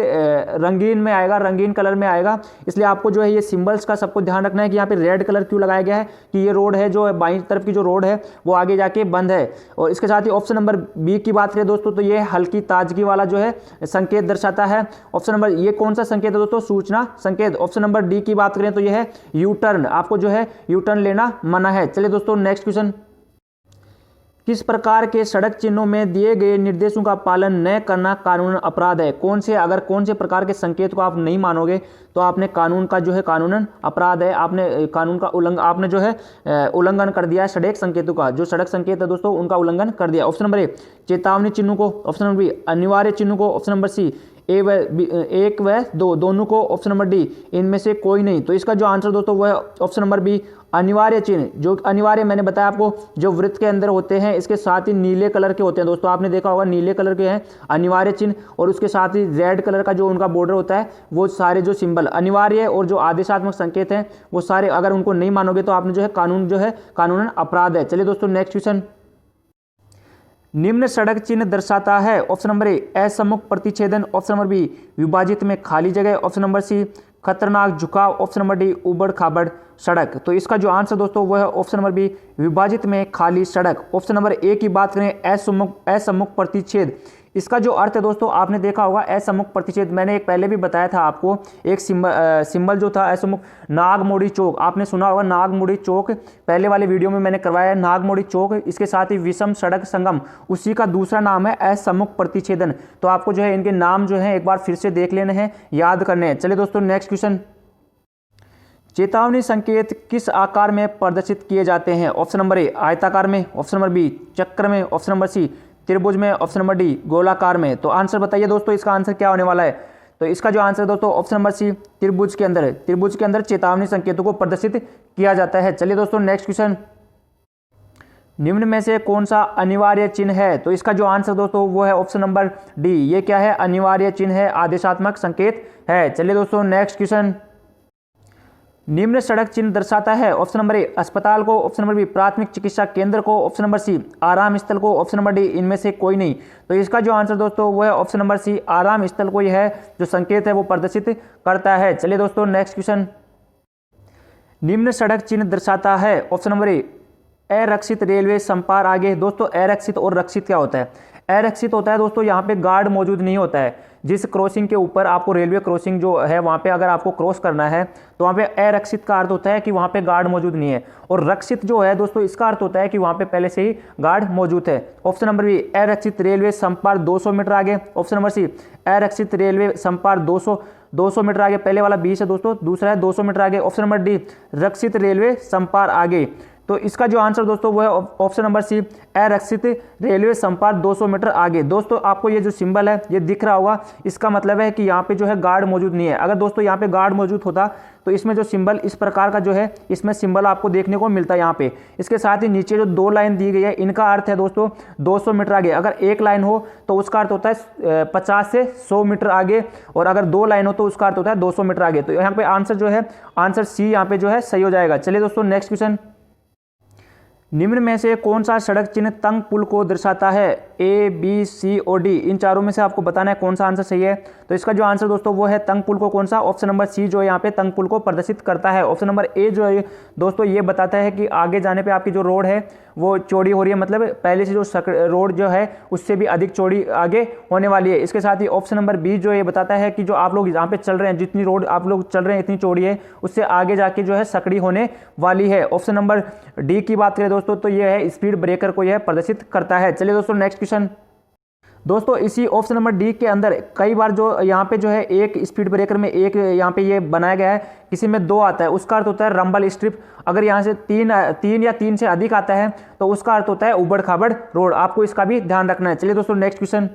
रंगीन में आएगा, रंगीन कलर में आएगा, इसलिए आपको जो है ये सिंबल्स का सबको ध्यान रखना है कि यहाँ पे रेड कलर क्यों लगाया गया है कि ये रोड है जो बाईं तरफ की जो रोड है वो आगे जाके बंद है। और इसके साथ ही ऑप्शन नंबर बी की बात करें दोस्तों तो ये हल्की ताजगी वाला जो है संकेत दर्शाता है। ऑप्शन नंबर ये कौन सा संकेत है दोस्तों? सूचना संकेत। ऑप्शन नंबर डी की बात करें तो ये है यू टर्न, आपको जो है यू टर्न लेना मना है। चलिए दोस्तों नेक्स्ट क्वेश्चन, किस प्रकार के सड़क चिन्हों में दिए गए निर्देशों का पालन न करना कानूनन अपराध है? कौन से प्रकार के संकेत को आप नहीं मानोगे तो आपने कानून का जो है कानूनन अपराध है, आपने कानून का आपने जो है उल्लंघन कर दिया है। सड़क संकेतों का जो सड़क संकेत है दोस्तों उनका उल्लंघन कर दिया। ऑप्शन नंबर ए चेतावनी चिन्हों को, ऑप्शन नंबर बी अनिवार्य चिन्हों को, ऑप्शन नंबर सी एक व दो दोनों को, ऑप्शन नंबर डी इनमें से कोई नहीं। तो इसका जो आंसर दोस्तों वो है ऑप्शन नंबर बी अनिवार्य चिन्ह। जो अनिवार्य मैंने बताया आपको जो वृत्त के अंदर होते हैं, इसके साथ ही नीले कलर के होते हैं दोस्तों, आपने देखा होगा नीले कलर के हैं अनिवार्य चिन्ह, और उसके साथ ही रेड कलर का जो उनका बॉर्डर होता है वो सारे जो सिंबल अनिवार्य और जो आदेशात्मक संकेत हैं वो सारे अगर उनको नहीं मानोगे तो आपने जो है कानूनन अपराध है। चलिए दोस्तों नेक्स्ट क्वेश्चन, निम्न सड़क चिन्ह दर्शाता है? ऑप्शन नंबर ए असम्मुख प्रतिच्छेदन, ऑप्शन नंबर बी विभाजित में खाली जगह, ऑप्शन नंबर सी खतरनाक झुकाव, ऑप्शन नंबर डी उबड़ खाबड़ सड़क। तो इसका जो आंसर दोस्तों वो है ऑप्शन नंबर बी विभाजित में खाली सड़क। ऑप्शन नंबर ए की बात करें असम्मुख प्रतिच्छेद, इसका जो अर्थ है दोस्तों आपने देखा होगा असम्मुख प्रतिच्छेद, मैंने एक पहले भी बताया था आपको एक सिंबल जो था असम्मुख, नागमोड़ी चौक, आपने सुना होगा नागमोड़ी चौक, पहले वाले वीडियो में मैंने करवाया है नागमोड़ी चौक। इसके साथ ही विषम सड़क संगम, उसी का दूसरा नाम है असम्मुख प्रतिच्छेदन। तो आपको जो है इनके नाम जो है एक बार फिर से देख लेने हैं, याद करने हैं। चलिए दोस्तों नेक्स्ट क्वेश्चन, चेतावनी संकेत किस आकार में प्रदर्शित किए जाते हैं? ऑप्शन नंबर ए आयताकार में, ऑप्शन नंबर बी चक्र में, ऑप्शन नंबर सी त्रिभुज में, ऑप्शन नंबर डी गोलाकार में। तो आंसर बताइए दोस्तों इसका आंसर क्या होने वाला है? तो इसका जो आंसर दोस्तों ऑप्शन नंबर सी त्रिभुज के अंदर है। त्रिभुज के अंदर चेतावनी संकेतों को प्रदर्शित किया जाता है। चलिए दोस्तों नेक्स्ट क्वेश्चन, निम्न में से कौन सा अनिवार्य चिन्ह है? तो इसका जो आंसर दोस्तों वो है ऑप्शन नंबर डी, ये क्या है? अनिवार्य चिन्ह है, आदेशात्मक संकेत है। चलिए दोस्तों नेक्स्ट क्वेश्चन, निम्न सड़क चिन्ह दर्शाता है? ऑप्शन नंबर ए अस्पताल को, ऑप्शन नंबर बी प्राथमिक चिकित्सा केंद्र को, ऑप्शन नंबर सी आराम स्थल को, ऑप्शन नंबर डी इनमें से कोई नहीं। तो इसका जो आंसर दोस्तों वो है ऑप्शन नंबर सी आराम स्थल को यह जो संकेत है वो प्रदर्शित करता है। चलिए दोस्तों नेक्स्ट क्वेश्चन, निम्न सड़क चिन्ह दर्शाता है? ऑप्शन नंबर ए अरक्षित रेलवे संपार आगे। दोस्तों अरक्षित और रक्षित क्या होता है? अरक्षित होता है दोस्तों यहाँ पे गार्ड मौजूद नहीं होता है, जिस क्रॉसिंग के ऊपर आपको रेलवे क्रॉसिंग जो है वहाँ पे अगर आपको क्रॉस करना है तो वहाँ पे अरक्षित का अर्थ होता है कि वहाँ पे गार्ड मौजूद नहीं है, और रक्षित जो है दोस्तों इसका अर्थ होता है कि वहाँ पे पहले से ही गार्ड मौजूद है। ऑप्शन नंबर बी अरक्षित रेलवे संपार 200 मीटर आगे, ऑप्शन नंबर सी अरक्षित रेलवे संपार 200 मीटर आगे, पहले वाला 20 है दोस्तों, दूसरा है 200 मीटर आगे, ऑप्शन नंबर डी रक्षित रेलवे संपार आगे। तो इसका जो आंसर दोस्तों वो है ऑप्शन नंबर सी अरक्षित रेलवे संपार 200 मीटर आगे। दोस्तों आपको ये जो सिंबल है ये दिख रहा होगा, इसका मतलब है कि यहाँ पे जो है गार्ड मौजूद नहीं है। अगर दोस्तों यहाँ पे गार्ड मौजूद होता तो इसमें जो सिंबल इस प्रकार का जो है इसमें सिंबल आपको देखने को मिलता है यहाँ पे। इसके साथ ही नीचे जो 2 लाइन दी गई है इनका अर्थ है दोस्तों 200 मीटर आगे। अगर एक लाइन हो तो उसका अर्थ होता है 50 से 100 मीटर आगे, और अगर 2 लाइन हो तो उसका अर्थ होता है 200 मीटर आगे। तो यहाँ पे आंसर जो है आंसर सी यहाँ पे जो है सही हो जाएगा। चलिए दोस्तों नेक्स्ट क्वेश्चन, निम्न में से कौन सा सड़क चिन्ह तंग पुल को दर्शाता है? ए बी सी और डी, इन चारों में से आपको बताना है कौन सा आंसर सही है। तो इसका जो आंसर दोस्तों वो है तंग पुल को कौन सा? ऑप्शन नंबर सी जो यहाँ पे तंग पुल को प्रदर्शित करता है। ऑप्शन नंबर ए जो है दोस्तों ये बताता है कि आगे जाने पे आपकी जो रोड है वो चौड़ी हो रही है, मतलब पहले से जो रोड जो है उससे भी अधिक चौड़ी आगे होने वाली है। इसके साथ ही ऑप्शन नंबर बी जो ये बताता है कि जो आप लोग यहाँ पे चल रहे हैं, जितनी रोड आप लोग चल रहे हैं इतनी चौड़ी है, उससे आगे जाके जो है सकड़ी होने वाली है। ऑप्शन नंबर डी की बात करें दोस्तों तो ये है स्पीड ब्रेकर को यह प्रदर्शित करता है। चलिए दोस्तों नेक्स्ट क्वेश्चन, दोस्तों इसी ऑप्शन नंबर डी के अंदर कई बार जो यहाँ पे जो है एक स्पीड ब्रेकर में एक यहाँ पे ये बनाया गया है, किसी में 2 आता है, उसका अर्थ होता है रंबल स्ट्रिप। अगर यहाँ से 3 या 3 से अधिक आता है तो उसका अर्थ होता है उबड़ खाबड़ रोड। आपको इसका भी ध्यान रखना है। चलिए दोस्तों नेक्स्ट क्वेश्चन,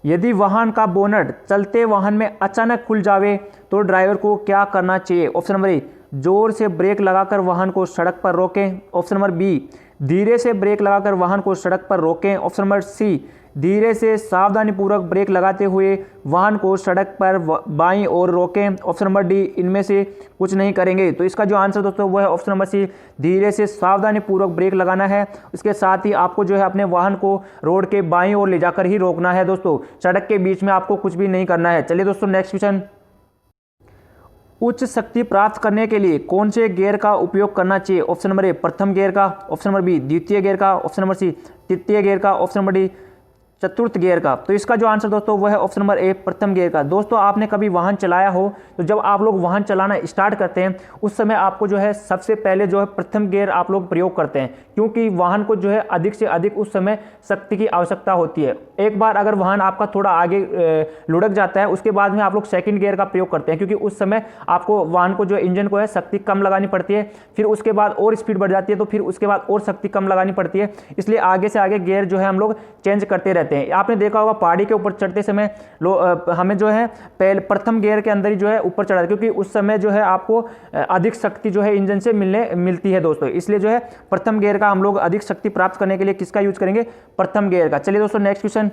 यदि वाहन का बोनट चलते वाहन में अचानक खुल जावे तो ड्राइवर को क्या करना चाहिए? ऑप्शन नंबर ए जोर से ब्रेक लगाकर वाहन को सड़क पर रोकें, ऑप्शन नंबर बी धीरे से ब्रेक लगाकर वाहन को सड़क पर रोकें। ऑप्शन नंबर सी, धीरे से सावधानीपूर्वक ब्रेक लगाते हुए वाहन को सड़क पर बाईं ओर रोकें। ऑप्शन नंबर डी, इनमें से कुछ नहीं करेंगे। तो इसका जो आंसर दोस्तों वो है ऑप्शन नंबर सी, धीरे से सावधानीपूर्वक ब्रेक लगाना है। इसके साथ ही आपको जो है अपने वाहन को रोड के बाईं ओर ले जाकर ही रोकना है दोस्तों, सड़क के बीच में आपको कुछ भी नहीं करना है। चलिए दोस्तों नेक्स्ट क्वेश्चन, उच्च शक्ति प्राप्त करने के लिए कौन से गियर का उपयोग करना चाहिए? ऑप्शन नंबर ए, प्रथम गियर का। ऑप्शन नंबर बी, द्वितीय गियर का। ऑप्शन नंबर सी, तृतीय गियर का। ऑप्शन नंबर डी, चतुर्थ गियर का। तो इसका जो आंसर दोस्तों वो है ऑप्शन नंबर ए, प्रथम गियर का। दोस्तों आपने कभी वाहन चलाया हो तो जब आप लोग वाहन चलाना स्टार्ट करते हैं उस समय आपको जो है सबसे पहले जो है प्रथम गियर आप लोग प्रयोग करते हैं, क्योंकि वाहन को जो है अधिक से अधिक उस समय शक्ति की आवश्यकता होती है। एक बार अगर वाहन आपका थोड़ा आगे लुढ़क जाता है उसके बाद में आप लोग सेकंड गियर का प्रयोग करते हैं, क्योंकि उस समय आपको वाहन को जो इंजन को है शक्ति कम लगानी पड़ती है, फिर उसके बाद और स्पीड बढ़ जाती है, तो फिर उसके बाद और शक्ति कम लगानी पड़ती है। इसलिए आगे से आगे गियर जो है हम लोग चेंज करते रहते हैं। आपने देखा होगा पहाड़ी के ऊपर चढ़ते समय हमें जो है पहले प्रथम गियर के अंदर ही जो है ऊपर चढ़ा, क्योंकि उस समय जो है आपको अधिक शक्ति जो है इंजन से मिलती है दोस्तों। इसलिए जो है प्रथम गियर का हम लोग अधिक शक्ति प्राप्त करने के लिए किसका यूज करेंगे? प्रथम गियर का। चलिए दोस्तों नेक्स्ट क्वेश्चन,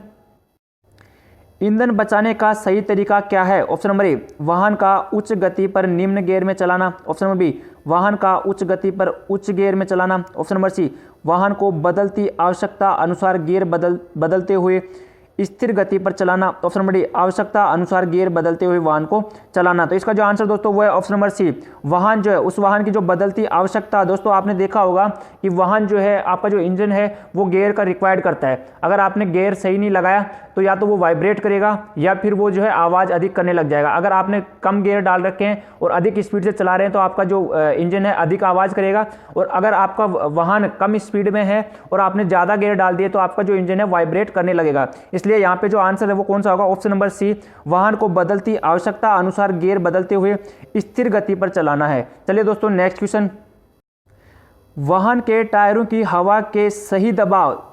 ईंधन बचाने का सही तरीका क्या है? ऑप्शन नंबर ए, वाहन का उच्च गति पर निम्न गियर में चलाना। ऑप्शन नंबर बी, वाहन का उच्च गति पर उच्च गियर में चलाना। ऑप्शन नंबर सी, वाहन को बदलती आवश्यकता अनुसार गियर बदलते हुए स्थिर गति पर चलाना। ऑप्शन नंबर डी, आवश्यकता अनुसार गियर बदलते हुए वाहन को चलाना। तो इसका जो आंसर दोस्तों वो है ऑप्शन नंबर सी, वाहन जो है उस वाहन की जो बदलती आवश्यकता। दोस्तों आपने देखा होगा कि वाहन जो है आपका जो इंजन है वो गियर का रिक्वायर्ड करता है। अगर आपने गियर सही नहीं लगाया तो या तो वो वाइब्रेट करेगा या फिर वो जो है आवाज़ अधिक करने लग जाएगा। अगर आपने कम गियर डाल रखे हैं और अधिक स्पीड से चला रहे हैं तो आपका जो इंजन है अधिक आवाज़ करेगा, और अगर आपका वाहन कम स्पीड में है और आपने ज़्यादा गियर डाल दिए तो आपका जो इंजन है वाइब्रेट करने लगेगा। इसलिए यहाँ पे जो आंसर है वो कौन सा होगा? ऑप्शन नंबर सी, वाहन को बदलती आवश्यकता अनुसार गियर बदलते हुए स्थिर गति पर चलाना है। चलिए दोस्तों नेक्स्ट क्वेश्चन, वाहन के टायरों की हवा के सही दबाव।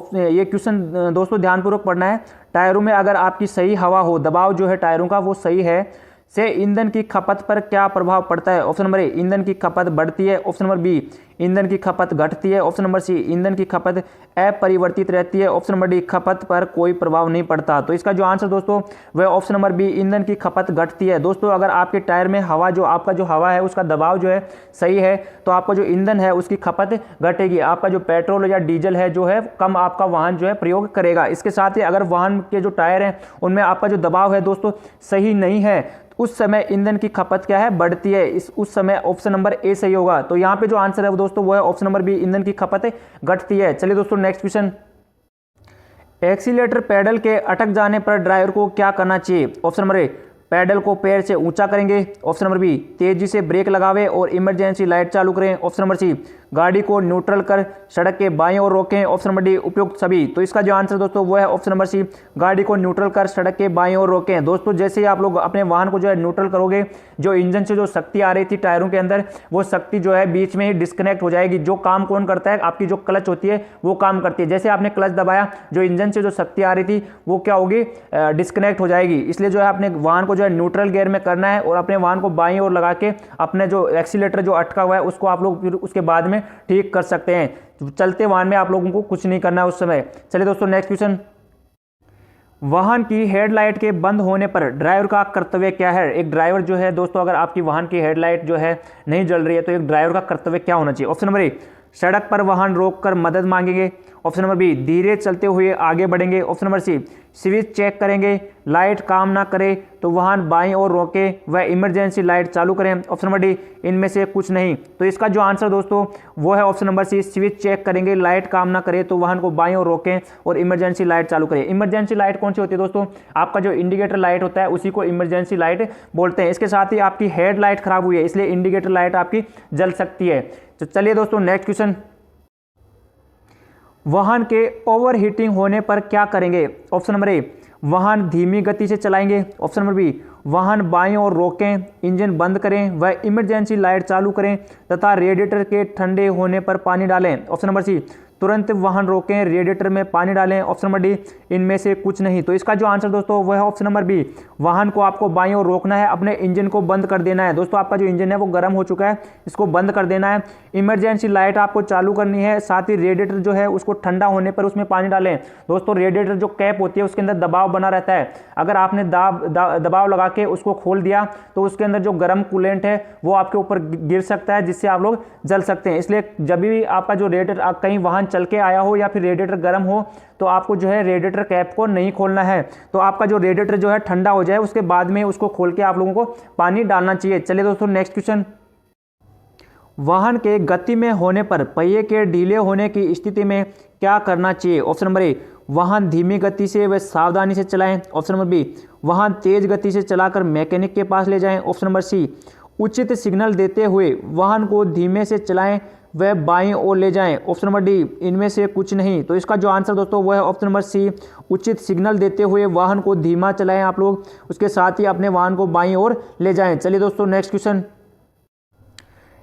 ये क्वेश्चन दोस्तों ध्यानपूर्वक पढ़ना है। टायरों में अगर आपकी सही हवा हो, दबाव जो है टायरों का वो सही है, से ईंधन की खपत पर क्या प्रभाव पड़ता है? ऑप्शन नंबर ए, ईंधन की खपत बढ़ती है। ऑप्शन नंबर बी, ईंधन की खपत घटती है। ऑप्शन नंबर सी, ईंधन की खपत अपरिवर्तित रहती है। ऑप्शन नंबर डी, खपत पर कोई प्रभाव नहीं पड़ता। तो इसका जो आंसर दोस्तों वह ऑप्शन नंबर बी, ईंधन की खपत घटती है। दोस्तों अगर आपके टायर में हवा जो आपका जो हवा है उसका दबाव जो है सही है तो आपका जो ईंधन है उसकी खपत घटेगी। आपका जो पेट्रोल या डीजल है जो है कम आपका वाहन जो है प्रयोग करेगा। इसके साथ ही अगर वाहन के जो टायर हैं उनमें आपका जो दबाव है दोस्तों सही नहीं है, उस समय ईंधन की खपत क्या है? बढ़ती है। उस समय ऑप्शन नंबर ए सही होगा। तो यहाँ पे जो आंसर है वो दोस्तों वो है ऑप्शन नंबर बी, ईंधन की खपत घटती है। चलिए दोस्तों नेक्स्ट क्वेश्चन, एक्सीलेटर पैडल के अटक जाने पर ड्राइवर को क्या करना चाहिए? ऑप्शन नंबर ए, पैडल को पैर से ऊंचा करेंगे। ऑप्शन नंबर बी, तेजी से ब्रेक लगावे और इमरजेंसी लाइट चालू करें। ऑप्शन नंबर सी, गाड़ी को न्यूट्रल कर सड़क के बाईं ओर रोकें। ऑप्शन नंबर डी, उपयुक्त सभी। तो इसका जो आंसर दोस्तों वो है ऑप्शन नंबर सी, गाड़ी को न्यूट्रल कर सड़क के बाईं ओर रोकें। दोस्तों जैसे ही आप लोग अपने वाहन को जो है न्यूट्रल करोगे, जो इंजन से जो शक्ति आ रही थी टायरों के अंदर वो शक्ति जो है बीच में ही डिस्कनेक्ट हो जाएगी। जो काम कौन करता है? आपकी जो क्लच होती है वो काम करती है। जैसे आपने क्लच दबाया, जो इंजन से जो शक्ति आ रही थी वो क्या होगी? डिस्कनेक्ट हो जाएगी। इसलिए जो है अपने वाहन को जो है न्यूट्रल गियर में करना है और अपने वाहन को बाईं ओर लगा के अपने जो एक्सीलेटर जो अटका हुआ है उसको आप लोग फिर उसके बाद में ठीक कर सकते हैं। चलते वाहन में आप लोगों को कुछ नहीं करना है उस समय। चलिए दोस्तों नेक्स्ट क्वेश्चन, वाहन की हेडलाइट के बंद होने पर ड्राइवर का कर्तव्य क्या है? एक ड्राइवर जो है दोस्तों अगर आपकी वाहन की हेडलाइट जो है नहीं जल रही है तो एक ड्राइवर का कर्तव्य क्या होना चाहिए? ऑप्शन नंबर ए, सड़क पर वाहन रोककर मदद मांगेंगे। ऑप्शन नंबर बी, धीरे चलते हुए आगे बढ़ेंगे। Option number C, switch check करेंगे, लाइट काम ना करे तो वाहन बाईं ओर रोके व इमरजेंसी लाइट चालू करें। ऑप्शन नंबर डी, इनमें से कुछ नहीं। तो इसका जो आंसर दोस्तों वो है option number C, switch check करेंगे, लाइट काम ना करे तो वाहन को बाईं ओर रोकें और इमरजेंसी लाइट चालू करें। इमरजेंसी लाइट कौन सी होती है दोस्तों? आपका जो इंडिकेटर लाइट होता है उसी को इमरजेंसी लाइट बोलते हैं। इसके साथ ही आपकी हेड लाइट खराब हुई है इसलिए इंडिकेटर लाइट आपकी जल सकती है। तो चलिए दोस्तों नेक्स्ट क्वेश्चन, वाहन के ओवर हीटिंग होने पर क्या करेंगे? ऑप्शन नंबर ए, वाहन धीमी गति से चलाएंगे। ऑप्शन नंबर बी, वाहन बाईं ओर रोकें, इंजन बंद करें व इमरजेंसी लाइट चालू करें तथा रेडिएटर के ठंडे होने पर पानी डालें। ऑप्शन नंबर सी, तुरंत वाहन रोकें, रेडिएटर में पानी डालें। ऑप्शन नंबर डी, इनमें से कुछ नहीं। तो इसका जो आंसर दोस्तों वह है ऑप्शन नंबर बी, वाहन को आपको बाईं ओर रोकना है, अपने इंजन को बंद कर देना है। दोस्तों आपका जो इंजन है वो गर्म हो चुका है, इसको बंद कर देना है। इमरजेंसी लाइट आपको चालू करनी है, साथ ही रेडिएटर जो है उसको ठंडा होने पर उसमें पानी डालें। दोस्तों रेडिएटर जो कैप होती है उसके अंदर दबाव बना रहता है, अगर आपने दबाव लगा के उसको खोल दिया तो उसके अंदर जो गर्म कूलेंट है वो आपके ऊपर गिर सकता है, जिससे आप लोग जल सकते हैं। इसलिए जब भी आपका जो रेडिएटर कहीं वाहन चल के आया हो या फिर रेडिएटर गर्म हो तो आपको जो है रेडिएटर कैप को नहीं खोलना है। तो आपका जो रेडिएटर जो है ठंडा हो जाए उसके बाद में उसको खोल के आप लोगों को पानी डालना चाहिए। चलिए दोस्तों नेक्स्ट क्वेश्चन, वाहन के गति में होने पर पहिए के ढीले होने की स्थिति में क्या करना चाहिए? ऑप्शन नंबर ए, वाहन धीमी गति से व सावधानी से चलाएं। ऑप्शन नंबर बी, वाहन तेज गति से चलाकर मैकेनिक के पास ले जाएं। ऑप्शन नंबर सी, उचित सिग्नल देते हुए वाहन को धीमे से चलाएं व बाईं ओर ले जाएं। ऑप्शन नंबर डी, इनमें से कुछ नहीं। तो इसका जो आंसर दोस्तों वो है ऑप्शन नंबर सी, उचित सिग्नल देते हुए वाहन को धीमा चलाएं आप लोग, उसके साथ ही अपने वाहन को बाईं ओर ले जाएं। चलिए दोस्तों नेक्स्ट क्वेश्चन,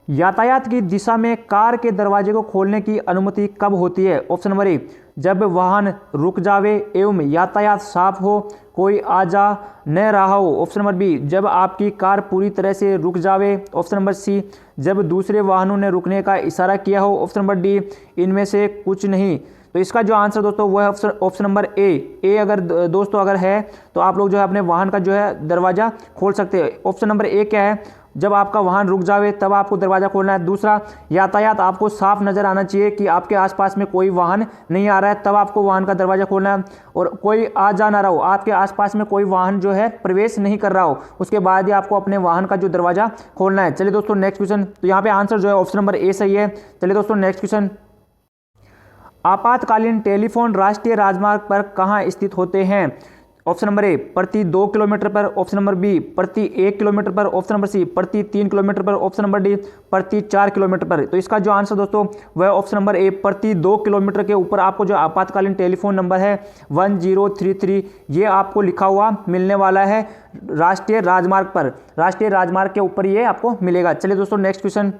यातायात की दिशा में कार के दरवाजे को खोलने की अनुमति कब होती है? ऑप्शन नंबर ए, जब वाहन रुक जावे एवं यातायात साफ हो, कोई आ जा न रहा हो। ऑप्शन नंबर बी, जब आपकी कार पूरी तरह से रुक जावे। ऑप्शन नंबर सी, जब दूसरे वाहनों ने रुकने का इशारा किया हो। ऑप्शन नंबर डी, इनमें से कुछ नहीं। तो इसका जो आंसर दोस्तों वो है ऑप्शन नंबर ए अगर दोस्तों अगर है तो आप लोग जो है अपने वाहन का जो है दरवाज़ा खोल सकते हैं। ऑप्शन नंबर ए क्या है? जब आपका वाहन रुक जावे तब आपको दरवाज़ा खोलना है। दूसरा, यातायात आपको साफ नज़र आना चाहिए कि आपके आसपास में कोई वाहन नहीं आ रहा है, तब आपको वाहन का दरवाज़ा खोलना है। और कोई आ जा ना रहा हो, आपके आसपास में कोई वाहन जो है प्रवेश नहीं कर रहा हो, उसके बाद ही आपको अपने वाहन का जो दरवाज़ा खोलना है। चलिए दोस्तों नेक्स्ट क्वेश्चन, तो यहाँ पे आंसर जो है ऑप्शन नंबर ए सही है। चलिए दोस्तों नेक्स्ट क्वेश्चन, आपातकालीन टेलीफोन राष्ट्रीय राजमार्ग पर कहाँ स्थित होते हैं? ऑप्शन नंबर ए, प्रति 2 किलोमीटर पर। ऑप्शन नंबर बी, प्रति 1 किलोमीटर पर। ऑप्शन नंबर सी, प्रति 3 किलोमीटर पर। ऑप्शन नंबर डी, प्रति 4 किलोमीटर पर। तो इसका जो आंसर दोस्तों वह ऑप्शन नंबर ए, प्रति 2 किलोमीटर के ऊपर आपको जो आपातकालीन टेलीफोन नंबर है 1033 ये आपको लिखा हुआ मिलने वाला है राष्ट्रीय राजमार्ग पर। राष्ट्रीय राजमार्ग के ऊपर ये आपको मिलेगा। चलिए दोस्तों नेक्स्ट क्वेश्चन,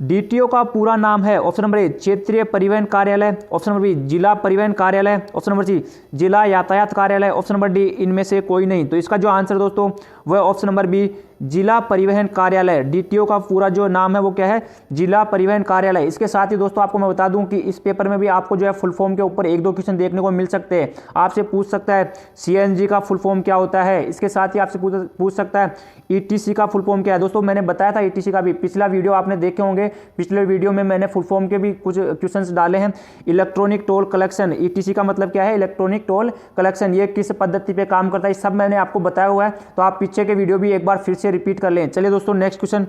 डीटीओ का पूरा नाम है? ऑप्शन नंबर ए, क्षेत्रीय परिवहन कार्यालय। ऑप्शन नंबर बी, जिला परिवहन कार्यालय। ऑप्शन नंबर सी, जिला यातायात कार्यालय। ऑप्शन नंबर डी, इनमें से कोई नहीं। तो इसका जो आंसर दोस्तों वह ऑप्शन नंबर बी, जिला परिवहन कार्यालय। डीटीओ का पूरा जो नाम है वो क्या है? जिला परिवहन कार्यालय। इसके साथ ही दोस्तों आपको मैं बता दूं कि इस पेपर में भी आपको जो है फुल फॉर्म के ऊपर 1-2 क्वेश्चन देखने को मिल सकते हैं। आपसे पूछ सकता है सीएनजी का फुल फॉर्म क्या होता है, इसके साथ ही आपसे पूछ सकता है ईटीसी का फुल फॉर्म क्या है। दोस्तों मैंने बताया था ईटीसी का भी, पिछला वीडियो आपने देखे होंगे, पिछले वीडियो में मैंने फुल फॉर्म के भी कुछ क्वेश्चन डाले हैं। इलेक्ट्रॉनिक टोल कलेक्शन, ईटीसी का मतलब क्या है? इलेक्ट्रॉनिक टोल कलेक्शन, ये किस पद्धति पे काम करता है, सब मैंने आपको बताया हुआ है। तो आप पीछे के वीडियो भी एक बार फिर से रिपीट कर लें। चलिए दोस्तों नेक्स्ट क्वेश्चन,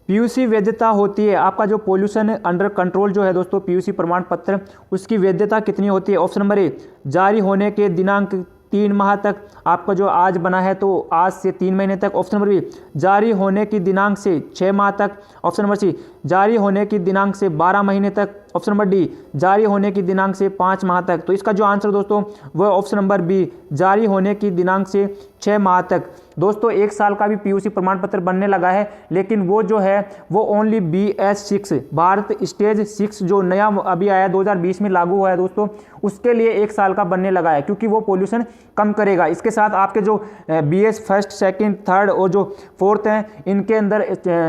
पीयूसी वैधता होती है आपका जो पोल्यूशन अंडर कंट्रोल जो है दोस्तों पीयूसी प्रमाण पत्र, उसकी वैधता कितनी होती है? ऑप्शन नंबर ए, जारी होने के दिनांक 3 माह तक, आपका जो आज बना है तो आज से 3 महीने तक। ऑप्शन नंबर बी, जारी होने की दिनांक से 6 माह तक। ऑप्शन नंबर सी, जारी होने की दिनांक से 12 महीने तक। ऑप्शन नंबर डी, जारी होने की दिनांक से 5 माह तक। तो इसका जो आंसर दोस्तों वह ऑप्शन नंबर बी, जारी होने की दिनांक से 6 माह तक। दोस्तों 1 साल का भी पीयूसी प्रमाण पत्र बनने लगा है, लेकिन वो जो है वो ओनली BS6 भारत स्टेज 6 जो नया अभी आया 2020 में लागू हुआ है दोस्तों, उसके लिए 1 साल का बनने लगा है, क्योंकि वो पोल्यूशन कम करेगा। इसके साथ आपके जो BS फर्स्ट, सेकंड, थर्ड और जो फोर्थ हैं, इनके अंदर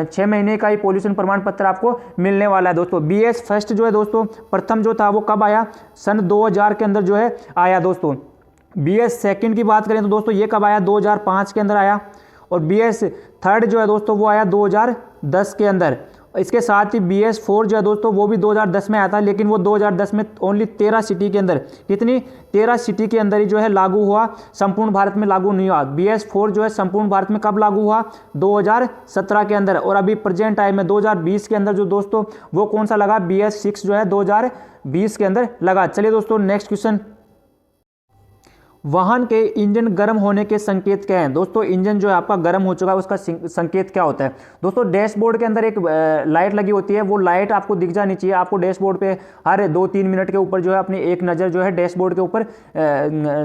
6 महीने का ही पोल्यूशन प्रमाण पत्र आपको मिलने वाला है दोस्तों। BS फर्स्ट जो है दोस्तों प्रथम जो था वो कब आया? सन 2000 के अंदर जो है आया दोस्तों। BS सेकंड की बात करें तो दोस्तों ये कब आया? 2005 के अंदर आया। और BS थर्ड जो है दोस्तों वो आया 2010 के अंदर। इसके साथ ही BS4 जो है दोस्तों वो भी 2010 में आया था, लेकिन वो 2010 में ओनली 13 सिटी के अंदर, कितनी 13 सिटी के अंदर ही जो है लागू हुआ, संपूर्ण भारत में लागू नहीं हुआ। BS4 जो है संपूर्ण भारत में कब लागू हुआ? 2017 के अंदर। और अभी प्रेजेंट टाइम में 2020 के अंदर जो दोस्तों वो कौन सा लगा? BS6 जो है 2020 के अंदर लगा। चलिए दोस्तों नेक्स्ट क्वेश्चन, वाहन के इंजन गर्म होने के संकेत क्या हैं? दोस्तों इंजन जो है आपका गर्म हो चुका है, उसका संकेत क्या होता है? दोस्तों डैशबोर्ड के अंदर एक लाइट लगी होती है, वो लाइट आपको दिख जानी चाहिए। आपको डैशबोर्ड पे हर 2-3 मिनट के ऊपर जो है अपनी एक नज़र जो है डैशबोर्ड के ऊपर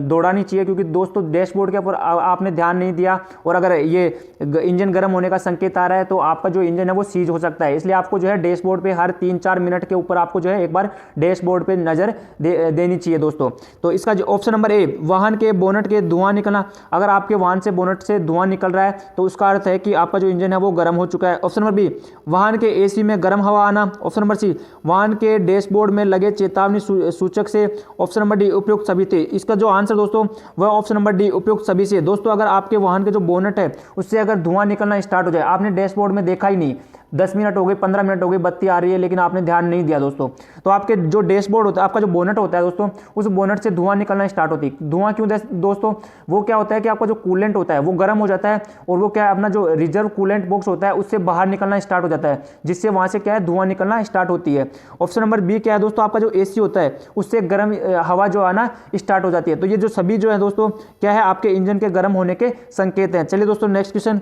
दौड़ानी चाहिए, क्योंकि दोस्तों डैशबोर्ड के ऊपर आपने ध्यान नहीं दिया और अगर ये इंजन गर्म होने का संकेत आ रहा है तो आपका जो इंजन है वो सीज हो सकता है। इसलिए आपको जो है डैशबोर्ड पे हर 3-4 मिनट के ऊपर आपको जो है एक बार डैशबोर्ड पे नज़र देनी चाहिए दोस्तों। तो इसका जो ऑप्शन नंबर ए, वाहन के बोनट के धुआं निकलना। अगर आपके वाहन से बोनट से धुआं निकल रहा है तो उसका अर्थ है कि आपका जो इंजन है वो गर्म हो चुका है। ऑप्शन नंबर बी, वाहन के एसी में गर्म हवा आना। ऑप्शन नंबर सी, वाहन के डैशबोर्ड में लगे चेतावनी सूचक से। ऑप्शन नंबर डी, उपयुक्त सभी थे। इसका जो आंसर दोस्तों वह ऑप्शन नंबर डी, उपयुक्त सभी से। दोस्तों अगर आपके वाहन के जो बोनट है उससे अगर धुआं निकलना स्टार्ट हो जाए, आपने डैशबोर्ड में देखा ही नहीं, 10 मिनट हो गए, 15 मिनट हो गई, बत्ती आ रही है लेकिन आपने ध्यान नहीं दिया दोस्तों, तो आपके जो डैशबोर्ड होता है, आपका जो बोनट होता है दोस्तों, उस बोनट से धुआं निकलना स्टार्ट होती है। धुआं क्यों दोस्तों? वो क्या होता है कि आपका जो कूलेंट होता है वो गर्म हो जाता है और वो क्या है, अपना जो रिजर्व कूलेंट बॉक्स होता है उससे बाहर निकलना स्टार्ट हो जाता है, जिससे वहां से क्या है धुआं निकलना स्टार्ट होती है। ऑप्शन नंबर बी क्या है दोस्तों, आपका जो एसी होता है उससे गर्म हवा जो आना स्टार्ट हो जाती है। तो ये जो सभी जो है दोस्तों क्या है, आपके इंजन के गर्म होने के संकेत हैं। चलिए दोस्तों नेक्स्ट क्वेश्चन,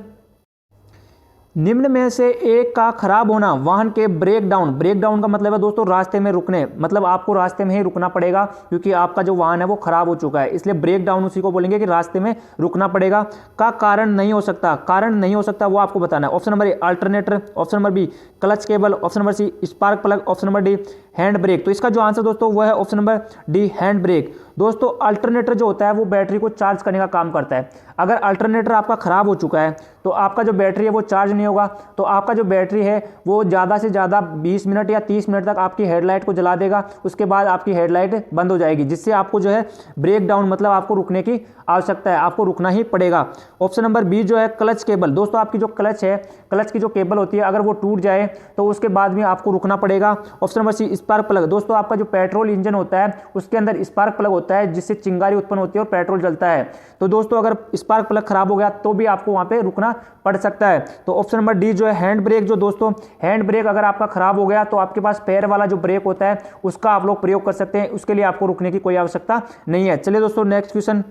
निम्न में से एक का खराब होना वाहन के ब्रेक डाउन का मतलब है दोस्तों रास्ते में रुकने, मतलब आपको रास्ते में ही रुकना पड़ेगा क्योंकि आपका जो वाहन है वो खराब हो चुका है, इसलिए ब्रेक डाउन उसी को बोलेंगे कि रास्ते में रुकना पड़ेगा। का कारण नहीं हो सकता, कारण नहीं हो सकता वो आपको बताना है। Option number A, alternator. Option number B, clutch cable. Option number C, spark plug. Option number D, hand brake. तो इसका जो आंसर दोस्तों वह है option number D, hand brake. दोस्तों अल्टरनेटर जो होता है वो बैटरी को चार्ज करने का काम करता है। अगर अल्टरनेटर आपका खराब हो चुका है तो आपका जो बैटरी है वो चार्ज नहीं होगा, तो आपका जो बैटरी है वो ज़्यादा से ज़्यादा 20 मिनट या 30 मिनट तक आपकी हेडलाइट को जला देगा, उसके बाद आपकी हेडलाइट बंद हो जाएगी, जिससे आपको जो है ब्रेक डाउन मतलब आपको रुकने की आवश्यकता है, आपको रुकना ही पड़ेगा। ऑप्शन नंबर बी जो है क्लच केबल। दोस्तों आपकी जो क्लच है, क्लच की जो केबल होती है अगर वो टूट जाए तो उसके बाद में आपको रुकना पड़ेगा। Option number C, spark plug. दोस्तों आपका जो पेट्रोल इंजन होता है उसके अंदर स्पार्क प्लग होता है, जिससे चिंगारी उत्पन्न होती है और पेट्रोल जलता है। तो दोस्तों अगर स्पार्क प्लग खराब हो गया तो भी आपको वहां पे रुकना पड़ सकता है। तो ऑप्शन नंबर डी जो है हैंड ब्रेक। जो दोस्तों हैंड ब्रेक अगर आपका खराब हो गया तो आपके पास पैर वाला जो ब्रेक होता है उसका आप लोग प्रयोग कर सकते हैं, उसके लिए आपको रुकने की कोई आवश्यकता नहीं है। चलिए दोस्तों नेक्स्ट क्वेश्चन,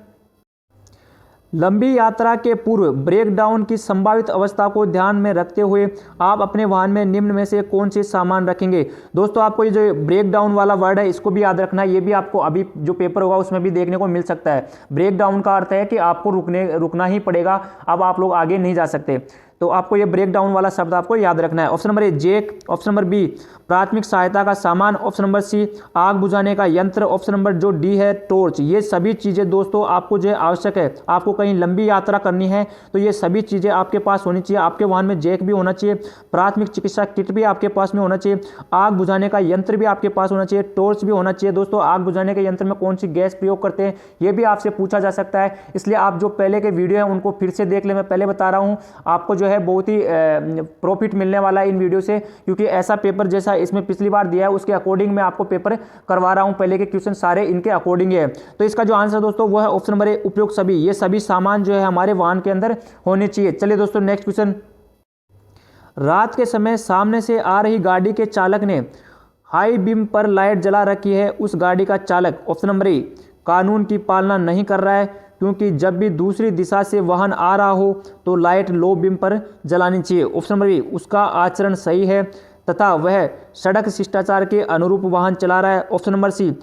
लंबी यात्रा के पूर्व ब्रेक डाउन की संभावित अवस्था को ध्यान में रखते हुए आप अपने वाहन में निम्न में से कौन से सामान रखेंगे? दोस्तों आपको ये जो ब्रेक डाउन वाला वर्ड है इसको भी याद रखना है, ये भी आपको अभी जो पेपर होगा उसमें भी देखने को मिल सकता है। ब्रेक डाउन का अर्थ है कि आपको रुकना ही पड़ेगा, अब आप लोग आगे नहीं जा सकते, तो आपको ये ब्रेक डाउन वाला शब्द आपको याद रखना है। Option number A, jack. Option number B, प्राथमिक सहायता का सामान। ऑप्शन नंबर सी, आग बुझाने का यंत्र। ऑप्शन नंबर जो डी है, टॉर्च। ये सभी चीज़ें दोस्तों आपको जो है आवश्यक है, आपको कहीं लंबी यात्रा करनी है तो ये सभी चीज़ें आपके पास होनी चाहिए। आपके वाहन में जैक भी होना चाहिए, प्राथमिक चिकित्सा किट भी आपके पास में होना चाहिए, आग बुझाने का यंत्र भी आपके पास होना चाहिए, टॉर्च भी होना चाहिए। दोस्तों आग बुझाने के यंत्र में कौन सी गैस प्रयोग करते हैं ये भी आपसे पूछा जा सकता है, इसलिए आप जो पहले के वीडियो हैं उनको फिर से देख ले। मैं पहले बता रहा हूँ आपको जो है बहुत ही प्रॉफिट मिलने वाला है इन वीडियो से, क्योंकि ऐसा पेपर जैसा इसमें पिछली बार दिया है उसके अकॉर्डिंग मैं आपको पेपर करवा रहा हूं, पहले के क्वेश्चन सारे इनके अकॉर्डिंग है। तो इसका जो आंसर दोस्तों वो है ऑप्शन नंबर ए, उपयुक्त सभी। ये सभी सामान जो है हमारे वाहन के अंदर होने चाहिए। चलिए दोस्तों नेक्स्ट क्वेश्चन, रात के समय सामने से आ रही गाड़ी के चालक ने हाई बीम पर लाइट जला रखी है, उस गाड़ी का चालक ऑप्शन नंबर ए, कानून की पालना नहीं कर रहा है, क्योंकि जब भी दूसरी दिशा से वाहन आ रहा हो तो लाइट लो बीम पर जलानी चाहिए। ऑप्शन नंबर बी, उसका आचरण सही है तथा वह सड़क शिष्टाचार के अनुरूप वाहन चला रहा है। ऑप्शन नंबर सी,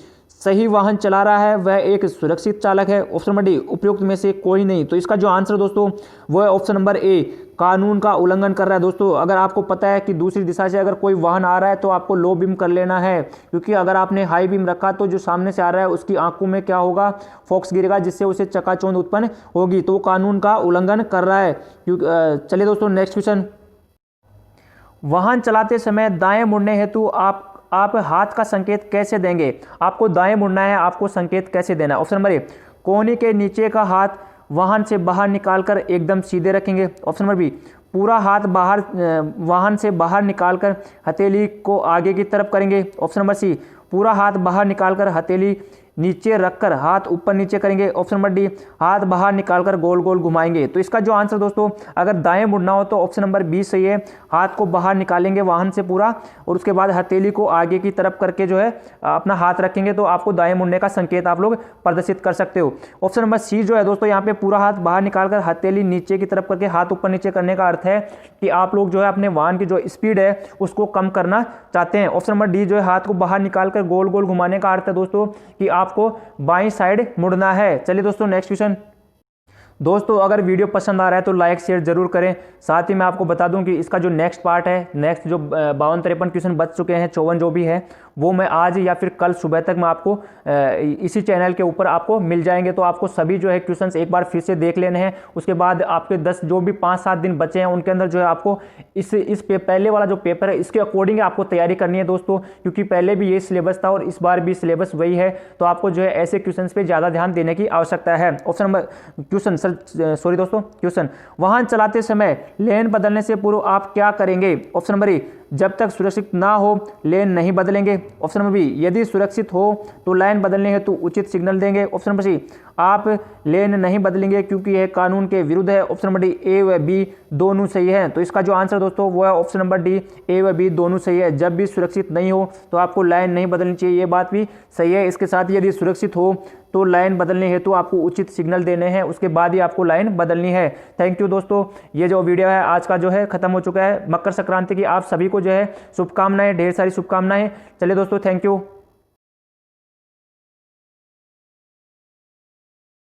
सही वाहन चला रहा है, वह एक सुरक्षित चालक है। ऑप्शन नंबर डी, उपयुक्त में से कोई नहीं। तो इसका जो आंसर दोस्तों वो है ऑप्शन नंबर ए, कानून का उल्लंघन कर रहा है। दोस्तों अगर आपको पता है कि दूसरी दिशा से अगर कोई वाहन आ रहा है तो आपको लो बीम कर लेना है, क्योंकि अगर आपने हाई बीम रखा तो जो सामने से आ रहा है उसकी आंखों में क्या होगा, फोक्स गिरेगा, जिससे उसे चकाचौंध उत्पन्न होगी, तो वो कानून का उल्लंघन कर रहा है। चलिए दोस्तों नेक्स्ट क्वेश्चन, वाहन चलाते समय दाएं मुड़ने हेतु आप हाथ का संकेत कैसे देंगे? आपको दाएं मुड़ना है, आपको संकेत कैसे देना है? ऑप्शन नंबर ए, कोहनी के नीचे का हाथ वाहन से बाहर निकालकर एकदम सीधे रखेंगे। ऑप्शन नंबर बी, पूरा हाथ वाहन से बाहर निकालकर हथेली को आगे की तरफ करेंगे। ऑप्शन नंबर सी, पूरा हाथ बाहर निकालकर हथेली नीचे रखकर हाथ ऊपर नीचे करेंगे। ऑप्शन नंबर डी, हाथ बाहर निकालकर गोल गोल घुमाएंगे। तो इसका जो आंसर दोस्तों, अगर दाएं मुड़ना हो तो ऑप्शन नंबर बी सही है। हाथ को बाहर निकालेंगे वाहन से पूरा, और उसके बाद हथेली को आगे की तरफ करके जो है अपना हाथ रखेंगे, तो आपको दाएं मुड़ने का संकेत आप लोग प्रदर्शित कर सकते हो। ऑप्शन नंबर सी जो है दोस्तों, यहाँ पे पूरा हाथ बाहर निकालकर हथेली नीचे की तरफ करके हाथ ऊपर नीचे करने का अर्थ है कि आप लोग जो है अपने वाहन की जो स्पीड है उसको कम करना चाहते हैं। ऑप्शन नंबर डी जो है, हाथ को बाहर निकालकर गोल गोल घुमाने का अर्थ है दोस्तों कि आपको बाईं साइड मुड़ना है। चलिए दोस्तों नेक्स्ट क्वेश्चन। दोस्तों अगर वीडियो पसंद आ रहा है तो लाइक शेयर जरूर करें। साथ ही मैं आपको बता दूं कि इसका जो नेक्स्ट पार्ट है, नेक्स्ट जो 52-53 क्वेश्चन बच चुके हैं, 54 जो भी है, वो मैं आज या फिर कल सुबह तक मैं आपको इसी चैनल के ऊपर आपको मिल जाएंगे। तो आपको सभी जो है क्वेश्चंस एक बार फिर से देख लेने हैं। उसके बाद आपके 10 जो भी 5-7 दिन बचे हैं उनके अंदर जो है आपको पहले वाला जो पेपर है इसके अकॉर्डिंग आपको तैयारी करनी है दोस्तों, क्योंकि पहले भी ये सिलेबस था और इस बार भी सिलेबस वही है। तो आपको जो है ऐसे क्वेश्चन पे ज़्यादा ध्यान देने की आवश्यकता है। ऑप्शन नंबर क्वेश्चन, वाहन चलाते समय लेन बदलने से पूर्व आप क्या करेंगे? ऑप्शन नंबर ए, जब तक सुरक्षित ना हो लेन नहीं बदलेंगे। ऑप्शन नंबर बी, यदि सुरक्षित हो तो लाइन बदलने हेतु उचित सिग्नल देंगे। ऑप्शन नंबर सी, आप लेन नहीं बदलेंगे क्योंकि यह कानून के विरुद्ध है। ऑप्शन नंबर डी, ए व बी दोनों सही है। तो इसका जो आंसर दोस्तों वो है ऑप्शन नंबर डी, ए व बी दोनों सही है। जब भी सुरक्षित नहीं हो तो आपको लाइन नहीं बदलनी चाहिए, ये बात भी सही है। इसके साथ यदि सुरक्षित हो तो लाइन बदलने हेतु आपको उचित सिग्नल देने हैं, उसके बाद ही आपको लाइन बदलनी है। थैंक यू दोस्तों, ये जो वीडियो है आज का जो है खत्म हो चुका है। मकर संक्रांति की आप सभी को जो है शुभकामनाएं, ढेर सारी शुभकामनाएं। चलिए दोस्तों, थैंक यू।